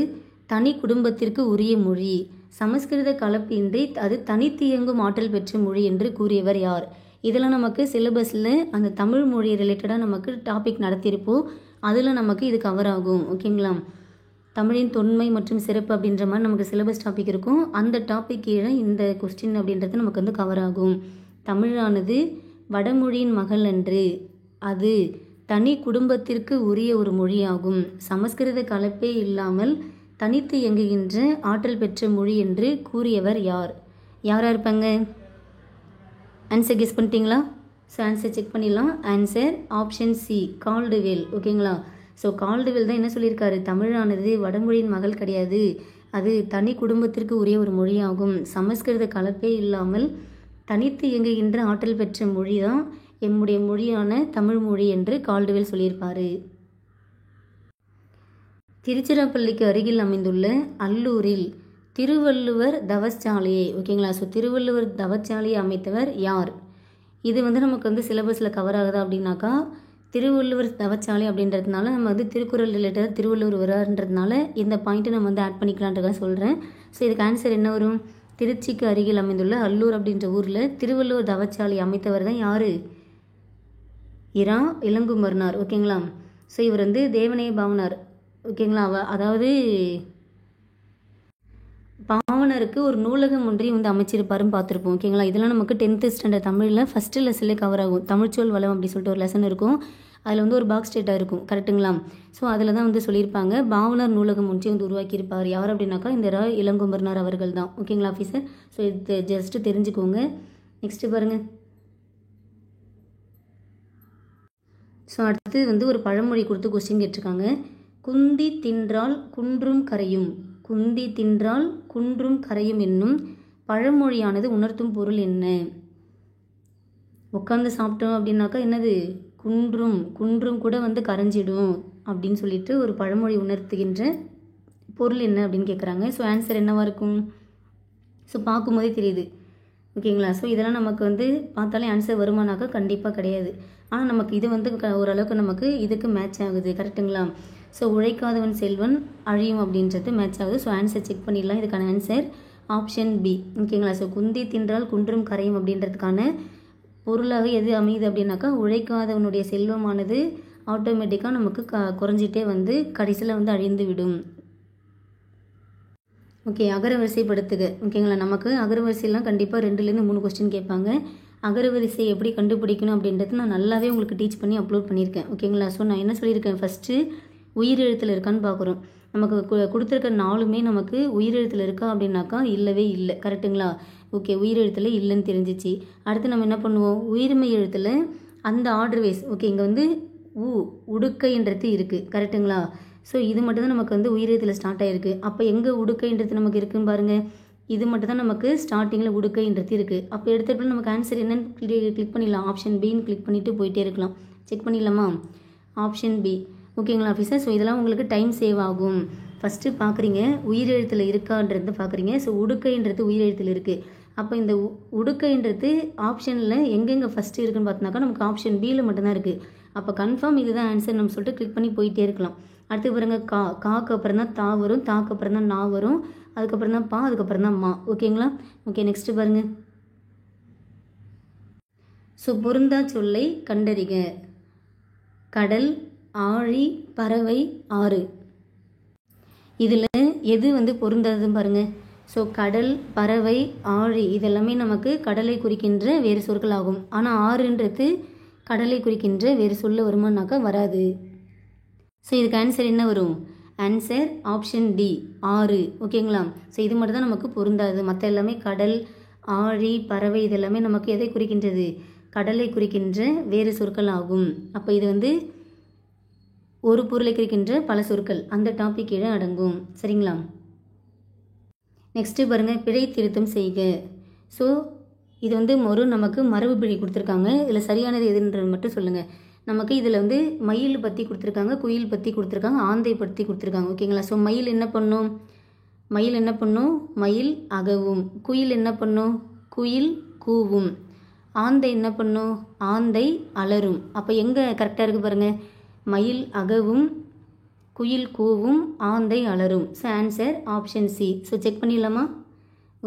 தனி குடும்பத்திற்கு உரிய மொழி, சமஸ்கிருத கலப்பின்றி அது தனித்து இயங்கும் ஆற்றல் பெற்ற மொழி என்று கூறியவர் யார். இதெல்லாம் நமக்கு சிலபஸில் அந்த தமிழ் மொழி ரிலேட்டடாக நமக்கு டாபிக் நடத்தியிருப்போம். அதில் நமக்கு இது கவர் ஆகும். ஓகேங்களா. தமிழின் தொன்மை மற்றும் சிறப்பு அப்படின்ற மாதிரி நமக்கு சிலபஸ் டாபிக் இருக்கும். அந்த டாபிக் கீழே இந்த கொஸ்டின் அப்படின்றது நமக்கு வந்து கவர் ஆகும். தமிழானது வடமொழியின் மகள் என்று, அது தனி குடும்பத்திற்கு உரிய ஒரு மொழியாகும், சமஸ்கிருத கலப்பே இல்லாமல் தனித்து இயங்குகின்ற ஆற்றல் பெற்ற மொழி என்று கூறியவர் யார். யாராக இருப்பாங்க. ஆன்சர் கெஸ் பண்ணிட்டீங்களா. ஸோ ஆன்சர் செக் பண்ணிடலாம். Answer option C Caldwell. ஓகேங்களா. ஸோ கால்டுவெல் தான் என்ன சொல்லியிருக்காரு, தமிழானது வடமொழியின் மகள் கிடையாது, அது தனி குடும்பத்திற்கு உரிய ஒரு மொழியாகும், சமஸ்கிருத கலப்பே இல்லாமல் தனித்து இயங்குகின்ற ஆற்றல் பெற்ற மொழி தான் எம்முடைய மொழியான தமிழ் மொழி என்று கால்டுவெல் சொல்லியிருப்பார். திருச்சிராப்பள்ளிக்கு அருகில் அமைந்துள்ள அல்லூரில் திருவள்ளுவர் தவச்சாலையை. ஓகேங்களா. ஸோ திருவள்ளுவர் தவச்சாலையை அமைத்தவர் யார். இது வந்து நமக்கு வந்து சிலபஸில் கவர் ஆகுதா அப்படின்னாக்கா திருவள்ளுவர் தவச்சாலை அப்படின்றதுனால நம்ம வந்து திருக்குறள் ரிலேட்டடாக திருவள்ளுவர் வரான்றதுனால இந்த பாயிண்ட்டை நம்ம வந்து ஆட் பண்ணிக்கலான்றதாக சொல்கிறேன். ஸோ இதுக்கு ஆன்சர் என்ன வரும், திருச்சிக்கு அருகில் அமைந்துள்ள அல்லூர் அப்படின்ற ஊரில் திருவள்ளுவர் தவச்சாலை அமைத்தவர் தான் யார், இரா இளங்குமரனார். ஓகேங்களா. ஸோ இவர் வந்து தேவநேய பாவனார். ஓகேங்களா. அதாவது பாவனருக்கு ஒரு நூலகம் ஒன்றையும் வந்து அமைச்சிருப்பாருன்னு பார்த்துருப்போம். ஓகேங்களா. இதெல்லாம் நமக்கு 10th ஸ்டாண்டர்ட் தமிழில் ஃபஸ்ட்டு லெசன்லேயே கவர் ஆகும். தமிழ்ச்சொல் வளம் அப்படி சொல்லிட்டு ஒரு லெசன் இருக்கும். அதில் வந்து ஒரு பாக்ஸ் டேட்டா இருக்கும் கரெக்டுங்களா. ஸோ அதில் தான் வந்து சொல்லியிருப்பாங்க பாவலர் நூலகம் ஒன்றை வந்து உருவாக்கியிருப்பார் யார் அப்படின்னாக்கா இந்த இளங்கோவர்னார் அவர்கள் தான். ஓகேங்களா ஆஃபீஸர். ஸோ இது ஜஸ்ட்டு தெரிஞ்சுக்கோங்க. நெக்ஸ்ட்டு பாருங்கள். ஸோ அடுத்து வந்து ஒரு பழமொழி கொடுத்து கொஸ்டின் கேட்டிருக்காங்க. குந்தி தின்றால் குன்றும் கரையும், குந்தி தின்றால் குன்றும் கரையும் என்னும் பழமொழியானது உணர்த்தும் பொருள் என்ன? உட்காந்து சாப்பிட்டோம் அப்படின்னாக்கா என்னது, குன்றும் குன்றும் கூட வந்து கரைஞ்சிடும் அப்படின்னு சொல்லிட்டு ஒரு பழமொழி உணர்த்துகின்ற பொருள் என்ன அப்படின்னு கேட்குறாங்க. ஸோ ஆன்சர் என்னவாக இருக்கும்? ஸோ பார்க்கும்போதே தெரியுது. ஓகேங்களா. ஸோ இதெல்லாம் நமக்கு வந்து பார்த்தாலே ஆன்சர் வருமானாக்கா கண்டிப்பாக கிடையாது. ஆனால் நமக்கு இது வந்து ஓரளவுக்கு நமக்கு இதுக்கு மேட்ச் ஆகுது கரெக்டுங்களா. ஸோ உழைக்காதவன் செல்வன் அழியும் அப்படின்றது மேட்ச் ஆகுது. ஸோ ஆன்சர் செக் பண்ணிடலாம். இதுக்கான ஆன்சர் ஆப்ஷன் பி. ஓகேங்களா. ஸோ குந்தி தின்றால் குன்றும் கரையும் அப்படின்றதுக்கான பொருளாக எது அமையுது அப்படின்னாக்கா உழைக்காதவனுடைய செல்வமானது ஆட்டோமேட்டிக்காக நமக்கு குறைஞ்சிட்டே வந்து கடைசியில் வந்து அழிந்து விடும். ஓகே. அகரவரிசைப்படுத்துக. ஓகேங்களா. நமக்கு அகரவரிசையெல்லாம் கண்டிப்பாக 2லேருந்து 3 கொஸ்டின் கேட்பாங்க. அகரவரிசை எப்படி கண்டுபிடிக்கணும் அப்படின்றது நான் நல்லாவே உங்களுக்கு டீச் பண்ணி அப்லோட் பண்ணியிருக்கேன். ஓகேங்களா. ஸோ நான் என்ன சொல்லியிருக்கேன், ஃபஸ்ட்டு உயிரெழுத்தில் இருக்கான்னு பார்க்குறோம். நமக்கு கொடுத்துருக்க 4மே நமக்கு உயிரெழுத்தில் இருக்கா அப்படின்னாக்கா இல்லவே இல்லை கரெக்டுங்களா. ஓகே. உயிரெழுத்தில் இல்லைன்னு தெரிஞ்சிச்சு. அடுத்து நம்ம என்ன பண்ணுவோம், உயிர்மெய் எழுத்தில் அந்த ஆர்டர் வைஸ். ஓகே. இங்கே வந்து உடுக்கைன்றது இருக்குது கரெக்டுங்களா. ஸோ இது மட்டும் தான் நமக்கு வந்து உயிரெழுத்தில் ஸ்டார்ட் ஆகிருக்கு. அப்போ எங்கே உடுக்கைன்றது நமக்கு இருக்குன்னு பாருங்கள். இது மட்டும் தான் நமக்கு ஸ்டார்டிங்கில் உடுக்கைன்றது இருக்குது. அப்போ எடுத்துகிட்டு நமக்கு ஆன்சர் என்னன்னு கிளிக் பண்ணிடலாம். ஆப்ஷன் பின்னு கிளிக் பண்ணிவிட்டு போயிட்டே இருக்கலாம். செக் பண்ணிடலாமா. Option B. ஓகேங்களா ஆஃபீஸர். ஸோ இதெல்லாம் உங்களுக்கு டைம் சேவ் ஆகும். ஃபஸ்ட்டு பார்க்குறீங்க உயிரெழுத்தில் இருக்கான்றது பார்க்குறீங்க. ஸோ உடுக்கைன்றது உயிரெழுத்தில் இருக்குது. அப்போ இந்த உடுக்கைன்றது ஆப்ஷனில் எங்கெங்கே ஃபஸ்ட்டு இருக்குன்னு பார்த்தோன்னாக்கா நமக்கு ஆப்ஷன் பியில் மட்டும்தான் இருக்குது. அப்போ கன்ஃபார்ம் இதுதான் ஆன்சர் நம்ம சொல்லிட்டு கிளிக் பண்ணி போயிட்டே இருக்கலாம். அடுத்து பாருங்க காக்கு அப்புறம் தான் தா வரும், தாக்கு அப்புறம் தான் நா வரும், அதுக்கப்புறம் தான் பா, அதுக்கப்புறம் தான் மா. ஓகேங்களா. ஓகே. நெக்ஸ்ட்டு பாருங்கள். ஸோ பொருந்தா சொல்லை கண்டறிக. கடல், ஆழி, பறவை, ஆறு. இதில் எது வந்து பொருந்தாதுன்னு பாருங்கள். ஸோ கடல், பறவை, ஆழி இதெல்லாமே நமக்கு கடலை குறிக்கின்ற வேறு சொற்கள் ஆகும். ஆனால் ஆறுன்றது கடலை குறிக்கின்ற வேறு சொல்ல வருமானாக்கா வராது. ஸோ இதுக்கு ஆன்சர் என்ன வரும்? ஆன்சர் ஆப்ஷன் டி, ஆறு. ஓகேங்களா. ஸோ இது மட்டும் தான் நமக்கு பொருந்தாது. மற்ற எல்லாமே கடல், ஆழி, பறவை இதெல்லாமே நமக்கு எதை குறிக்கின்றது, கடலை குறிக்கின்ற வேறு சொற்கள் ஆகும். அப்போ இது வந்து ஒரு பொருளை குறிக்கின்ற பல சொற்கள் அந்த டாபிக் கீழே அடங்கும். சரிங்களா. நெக்ஸ்ட்டு பாருங்கள். பிழை திருத்தம் செய்க. ஸோ இது வந்து நமக்கு மரபு பிழை கொடுத்துருக்காங்க. இதில் சரியானது எதுன்றது மட்டும் சொல்லுங்கள். நமக்கு இதில் வந்து மயில் பற்றி கொடுத்துருக்காங்க, குயில் பற்றி கொடுத்துருக்காங்க, ஆந்தை பற்றி கொடுத்துருக்காங்க. ஓகேங்களா. ஸோ மயில் என்ன பண்ணும், மயில் அகவும். குயில் என்ன பண்ணும், குயில் கூவும். ஆந்தை என்ன பண்ணும், ஆந்தை அலரும். அப்போ எங்கே கரெக்டாக இருக்குது பாருங்கள். மயில் அகவும், குயில் கூவும், ஆந்தை அலரும். So answer option C. So check பண்ணிடலாமா.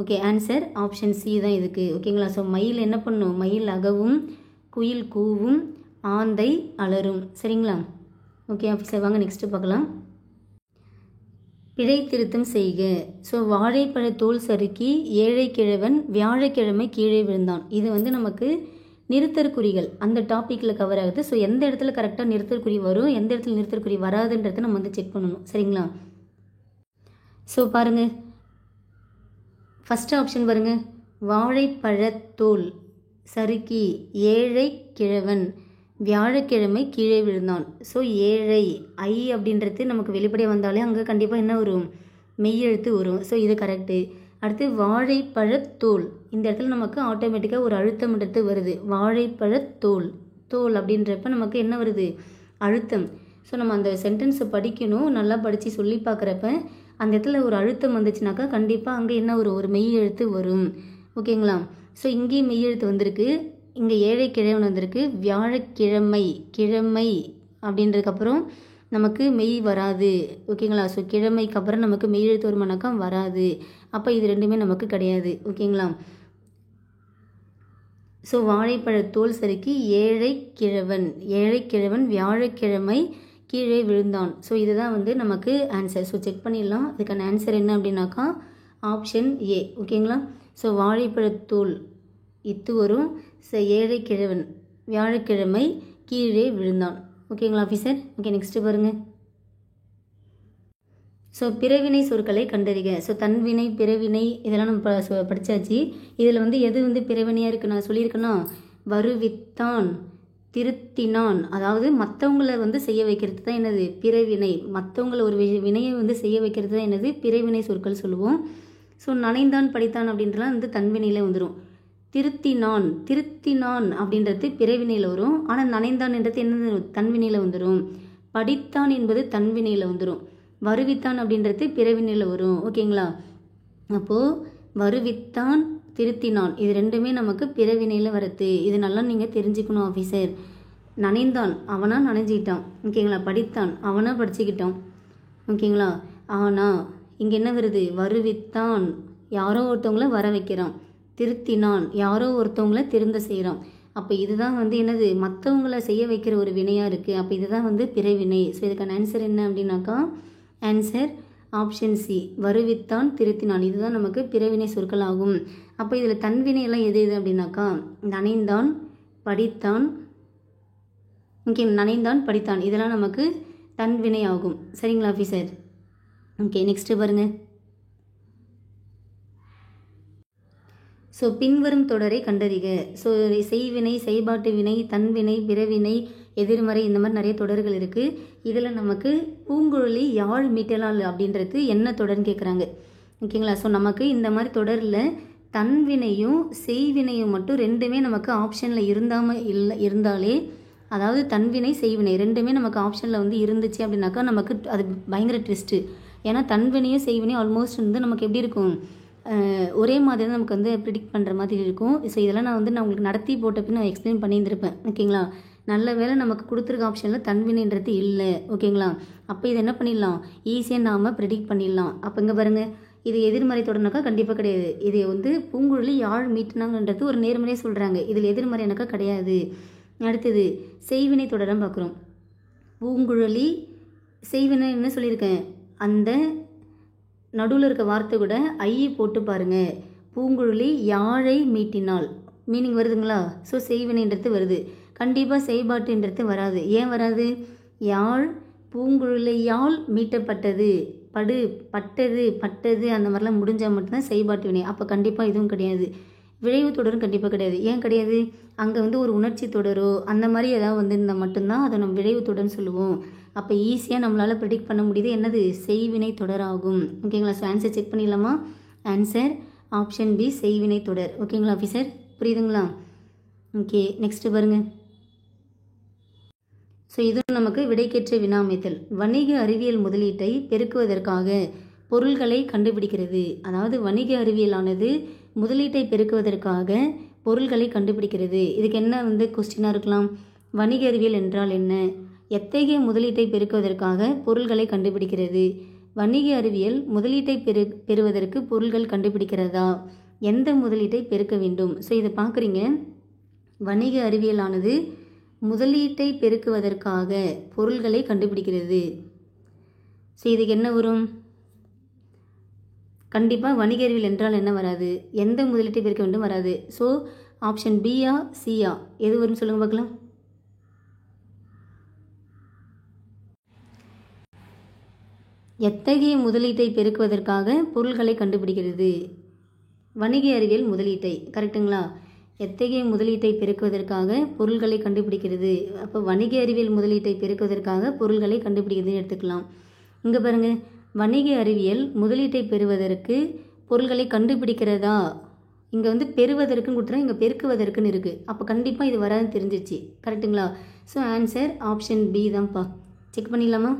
ஓகே. ஆன்சர் ஆப்ஷன் சி தான் இதுக்கு. ஓகேங்களா. ஸோ மயில் என்ன பண்ணும், மயில் அகவும், குயில் கூவும், ஆந்தை அலரும். சரிங்களா. Okay officer. வாங்க நெக்ஸ்ட்டு பார்க்கலாம். பிழை திருத்தம் செய்க. ஸோ வாழைப்பழ தோல் சறுக்கி ஏழை கிழவன் வியாழக்கிழமை கீழே விழுந்தான். இது வந்து நமக்கு நிறுத்தற்குறிகள் அந்த டாப்பிக்கில் கவர் ஆகுது. ஸோ எந்த இடத்துல கரெக்டாக நிறுத்தற்குறி வரும், எந்த இடத்துல நிறுத்தற்குறி வராதுன்றதை நம்ம வந்து செக் பண்ணணும். சரிங்களா. ஸோ பாருங்கள். ஃபஸ்ட்டு ஆப்ஷன் பாருங்கள். வாழைப்பழத்தோல் சறுக்கி ஏழை கிழவன் வியாழக்கிழமை கீழே விழுந்தான். ஸோ ஏழை ஐ அப்படின்றது நமக்கு வெளிப்படையாக வந்தாலே அங்கே கண்டிப்பாக என்ன வரும், மெய்யெழுத்து வரும். ஸோ இது கரெக்டு. அடுத்து வாழைப்பழத்தோல், இந்த இடத்துல நமக்கு ஆட்டோமேட்டிக்காக ஒரு அழுத்தம்ன்றது வருது. வாழைப்பழத்தோல், தோல் அப்படின்றப்ப நமக்கு என்ன வருது, அழுத்தம். ஸோ நம்ம அந்த சென்டென்ஸை படிக்கணும். நல்லா படித்து சொல்லி பார்க்குறப்ப அந்த இடத்துல ஒரு அழுத்தம் வந்துச்சுனாக்கா கண்டிப்பாக அங்கே என்ன வரும், ஒரு மெய் எழுத்து வரும். ஓகேங்களா. ஸோ இங்கேயும் மெய் எழுத்து வந்திருக்கு, இங்கே ஏழை கிழவன் வந்திருக்கு. வியாழக்கிழமை, கிழமை அப்படின்றதுக்கப்புறம் நமக்கு மெய் வராது. ஓகேங்களா. ஸோ கிழமைக்கு அப்புறம் நமக்கு மெய் எழுத்து வருமானாக்கா வராது. அப்போ இது ரெண்டுமே நமக்கு கிடையாது. ஓகேங்களா. ஸோ வாழைப்பழத்தோல் சறுக்கி ஏழை கிழவன் வியாழக்கிழமை கீழே விழுந்தான். ஸோ இதுதான் வந்து நமக்கு ஆன்சர். ஸோ செக் பண்ணிடலாம். இதுக்கான ஆன்சர் என்ன அப்படின்னாக்கா ஆப்ஷன் ஏ. ஓகேங்களா. ஸோ வாழைப்பழத்தோல் இத்து வரும். ஸோ ஏழை கிழவன் வியாழக்கிழமை கீழே விழுந்தான். ஓகேங்களா ஆஃபீஸர்? ஓகே, நெக்ஸ்ட்டு பாருங்கள். ஸோ பிறவினை சொற்களை கண்டறிக. ஸோ தன்வினை, பிறவினை இதெல்லாம் நம்ம படித்தாச்சு. இதில் வந்து எது வந்து பிறவினையாக இருக்குது நான் சொல்லியிருக்கேன்னா, வருவித்தான், திருத்தினான், அதாவது மற்றவங்கள வந்து செய்ய வைக்கிறது தான் என்னது பிறவினை. மற்றவங்கள ஒரு வினையை வந்து செய்ய வைக்கிறது தான் என்னது பிறவினை சொற்கள் சொல்லுவோம். ஸோ நனைந்தான், படித்தான் அப்படின்றலாம் வந்து தன்வினையில் வந்துடும். திருத்தினான், திருத்தினான் அப்படின்றது பிறவினையில் வரும். ஆனால் நனைந்தான் என்றது என்ன தன்வினையில் வந்துடும். படித்தான் என்பது தன்வினையில் வந்துடும். வருவித்தான் அப்படின்றது பிறவினையில் வரும். ஓகேங்களா? அப்போது வருவித்தான், திருத்தினான் இது ரெண்டுமே நமக்கு பிறவினையில் வருது. இது நல்லா நீங்கள் தெரிஞ்சுக்கணும் ஆஃபீஸர். நனைந்தான், அவனா நனைஞ்சிக்கிட்டான். ஓகேங்களா? படித்தான், அவனா படிச்சுக்கிட்டான். ஓகேங்களா? ஆனால் இங்கே என்ன வருது? வருவித்தான், யாரோ ஒருத்தவங்கள வர வைக்கிறான். திருத்தினான், யாரோ ஒருத்தவங்கள திருந்த செய்கிறான். அப்போ இதுதான் வந்து என்னது மற்றவங்கள செய்ய வைக்கிற ஒரு வினையாக இருக்குது. அப்போ இதுதான் வந்து பிறவினை. ஸோ இதுக்கான ஆன்சர் என்ன அப்படின்னாக்கா, ஆன்சர் ஆப்ஷன் சி, வருவித்தான், திருத்தினான். இதுதான் நமக்கு பிறவினை சொற்கள் ஆகும். அப்போ இதில் தன்வினையெல்லாம் எது எது அப்படின்னாக்கா, நனைந்தான், படித்தான். ஓகே, நனைந்தான், படித்தான் இதெல்லாம் நமக்கு தன்வினை ஆகும். சரிங்களா ஆஃபீஸர்? ஓகே, நெக்ஸ்ட்டு பாருங்கள். ஸோ பின்வரும் தொடரை கண்டறிக. ஸோ செய்வினை, செய்பாட்டு வினை, தன்வினை, பிறவினை, எதிர்மறை, இந்த மாதிரி நிறைய தொடர்கள் இருக்குது. இதில் நமக்கு பூங்குழலி யாழ் மீட்டலால் அப்படின்றது என்ன தொடர்னு கேட்குறாங்க. ஓகேங்களா? ஸோ நமக்கு இந்த மாதிரி தொடரில் தன்வினையும் செய்வினையும் மட்டும் ரெண்டுமே நமக்கு ஆப்ஷனில் இருந்தாலே, அதாவது தன்வினை, செய்வினை ரெண்டுமே நமக்கு ஆப்ஷனில் வந்து இருந்துச்சு அப்படின்னாக்கா நமக்கு அது பயங்கர ட்விஸ்ட்டு. ஏன்னா தன்வினையும் செய்வினையும் ஆல்மோஸ்ட் வந்து நமக்கு எப்படி இருக்கும், ஒரே மாதிரி தான் நமக்கு வந்து ப்ரிடிக்ட் பண்ணுற மாதிரி இருக்கும். ஸோ இதெல்லாம் நான் உங்களுக்கு நடத்தி போட்ட பின் நான் எக்ஸ்பிளைன் பண்ணியிருந்திருப்பேன். ஓகேங்களா? நல்ல வேளை நமக்கு கொடுத்துருக்க ஆப்ஷனில் தன்வினைன்றது இல்லை. ஓகேங்களா? அப்போ இதை என்ன பண்ணிடலாம், ஈஸியாக நாம் ப்ரிடிக்ட் பண்ணிடலாம். அப்போ இங்கே பாருங்கள், இது எதிர்மறை தொடர்னாக்கா கண்டிப்பாக கிடையாது. இது வந்து பூங்குழலி யாழ் மீட்டினாங்கன்றது ஒரு நேர்மறையாக சொல்கிறாங்க. இதில் எதிர்மறைனாக்கா கிடையாது. அடுத்தது செய்வினை தொடராக பார்க்குறோம். பூங்குழலி செய்வினை என்ன சொல்லியிருக்கேன், அந்த நடுவில் இருக்க வார்த்தை கூட ஐயை போட்டு பாருங்கள். பூங்குழலி யாழை மீட்டினாள், மீனிங் வருதுங்களா? ஸோ செய்வினைன்றது வருது. கண்டிப்பாக செய்பாட்டுன்றது வராது. ஏன் வராது? யாழ் பூங்குழலியால் மீட்டப்பட்டது, பட்டது அந்த மாதிரிலாம் முடிஞ்சால் மட்டும்தான் செய்பாட்டு வினை. அப்போ கண்டிப்பாக இதுவும் கிடையாது. விளைவு தொடரும் கண்டிப்பாக கிடையாது. ஏன் கிடையாது? அங்கே வந்து ஒரு உணர்ச்சி தொடரோ அந்த மாதிரி ஏதாவது வந்திருந்தால் மட்டும்தான் அதை நம்ம விளைவு தொடர்னு சொல்லுவோம். அப்போ ஈஸியாக நம்மளால் ப்ரிடிக்ட் பண்ண முடியுது என்னது, செய்வினை தொடராகும். ஓகேங்களா? ஸோ ஆன்சர் செக் பண்ணிடலாமா? ஆன்சர் ஆப்ஷன் பி, செய்வினை தொடர். ஓகேங்களா ஆஃபீஸர்? புரியுதுங்களா? ஓகே, நெக்ஸ்ட்டு பாருங்கள். ஸோ இது நமக்கு விடைக்கேற்ற வினா அமைத்தல். வணிக அறிவியல் முதலீட்டை பெருக்குவதற்காக பொருள்களை கண்டுபிடிக்கிறது. அதாவது வணிக அறிவியலானது முதலீட்டை பெருக்குவதற்காக பொருள்களை கண்டுபிடிக்கிறது. இதுக்கு என்ன வந்து கொஸ்டினாக இருக்கலாம், வணிக அறிவியல் என்றால் என்ன, எத்தகைய முதலீட்டை பெருக்குவதற்காக பொருள்களை கண்டுபிடிக்கிறது, வணிக அறிவியல் முதலீட்டை பெறுவதற்கு பொருள்கள் கண்டுபிடிக்கிறதா, எந்த முதலீட்டை பெருக்க வேண்டும். ஸோ இதை பார்க்குறீங்க, வணிக அறிவியலானது முதலீட்டை பெருக்குவதற்காக பொருள்களை கண்டுபிடிக்கிறது. ஸோ இதுக்கு என்ன வரும், கண்டிப்பாக வணிக அறிவியல் என்றால் என்ன வராது, எந்த முதலீட்டை பெருக்க வேண்டும் வராது. ஸோ ஆப்ஷன் பியா சியா எது வரும்னு சொல்லுங்கள் பார்க்கலாம். எத்தகைய முதலீட்டை பெருக்குவதற்காக பொருள்களை கண்டுபிடிக்கிறது, வணிக அறிவியல் முதலீட்டை, கரெக்டுங்களா? எத்தகைய முதலீட்டை பெருக்குவதற்காக பொருள்களை கண்டுபிடிக்கிறது. அப்போ வணிக அறிவியல் முதலீட்டை பெருக்குவதற்காக பொருள்களை கண்டுபிடிக்கிறதுன்னு எடுத்துக்கலாம். இங்கே பாருங்கள், வணிக அறிவியல் முதலீட்டை பெறுவதற்கு பொருள்களை கண்டுபிடிக்கிறதா, இங்கே வந்து பெறுவதற்குன்னு கொடுத்துறோம், இங்கே பெருக்குவதற்குன்னு இருக்குது. அப்போ கண்டிப்பாக இது வராதுன்னு தெரிஞ்சிச்சு, கரெக்டுங்களா? ஸோ ஆன்சர் ஆப்ஷன் பி தான்ப்பா. செக் பண்ணிடலாமா?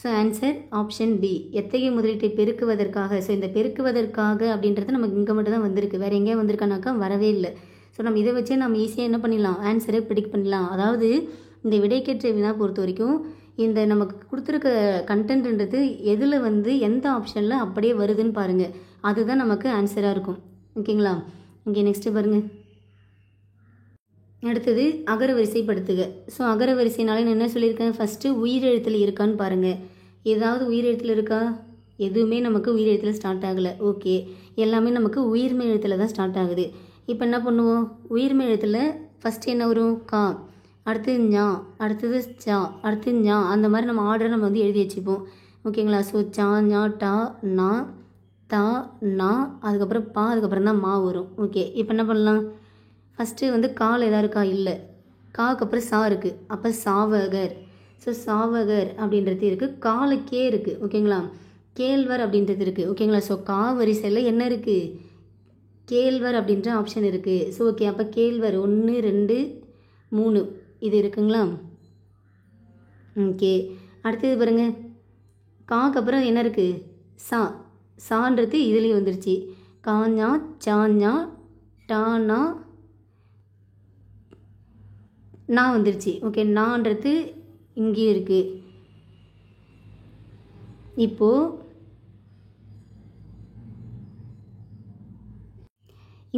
ஸோ ஆன்சர் ஆப்ஷன் பி, எத்தகைய முதலீட்டை பெருக்குவதற்காக. ஸோ இந்த பெருக்குவதற்காக அப்படின்றது நமக்கு இங்கே மட்டும் தான் வந்திருக்கு, வேறு எங்கேயா வந்திருக்கானாக்கா வரவே இல்லை. ஸோ நம்ம இதை வச்சே நம்ம ஈஸியாக என்ன பண்ணிடலாம், ஆன்சரை ப்ரிடிக்ட் பண்ணிடலாம். அதாவது இந்த விடைக்கேற்ற வினா பொறுத்த வரைக்கும் இந்த நமக்கு கொடுத்துருக்க கண்டென்ட்ன்றது எதில் வந்து எந்த ஆப்ஷனில் அப்படியே வருதுன்னு பாருங்கள், அதுதான் நமக்கு ஆன்சராக இருக்கும். ஓகேங்களா? ஓகே, நெக்ஸ்ட்டு பாருங்கள். அடுத்தது அகரவரிசைப்படுத்துக. ஸோ அகரவரிசைனாலே நான் என்ன சொல்லியிருக்கேன், ஃபஸ்ட்டு உயிரெழுத்தில் இருக்கான்னு பாருங்கள். ஏதாவது உயிரெழுத்தில் இருக்கா? எதுவுமே நமக்கு உயிரெழுத்தில் ஸ்டார்ட் ஆகலை. ஓகே, எல்லாமே நமக்கு உயிர்மை எழுத்தில் தான் ஸ்டார்ட் ஆகுது. இப்போ என்ன பண்ணுவோம், உயிர்மை எழுத்தில் ஃபஸ்ட்டு என்ன வரும், கா. அடுத்தது ஞா, அடுத்தது சா, அடுத்து ஞா, அந்த மாதிரி நம்ம ஆர்டரை நம்ம வந்து எழுதி வச்சுப்போம். ஓகேங்களா? ஸோ சா, ஞா, டா, நா, தா, நா, அதுக்கப்புறம் பா, அதுக்கப்புறம் தான் மா வரும். ஓகே, இப்போ என்ன பண்ணலாம்? ஃபஸ்ட்டு வந்து கால் எதாவது இருக்கா? இல்லை. காக்கு அப்புறம் சா இருக்குது, அப்போ சாவகர். ஸோ சாவகர் அப்படின்றது இருக்குது. காலுக்கே இருக்குது. ஓகேங்களா? கேழ்வர் அப்படின்றது இருக்குது. ஓகேங்களா? ஸோ கா வரிசையில் என்ன இருக்குது? கேழ்வர் அப்படின்ற ஆப்ஷன் இருக்குது. ஸோ ஓகே, அப்போ கேழ்வர் 1 2 3 இது இருக்குங்களா? ஓகே, அடுத்தது பாருங்கள், காக்கு அப்புறம் என்ன இருக்குது? சா. சான்றது இதுலேயும் வந்துருச்சு. காஞா, சாஞா, டானா, நான் வந்துருச்சு. ஓகே, நான்றது இங்கேயும் இருக்குது. இப்போது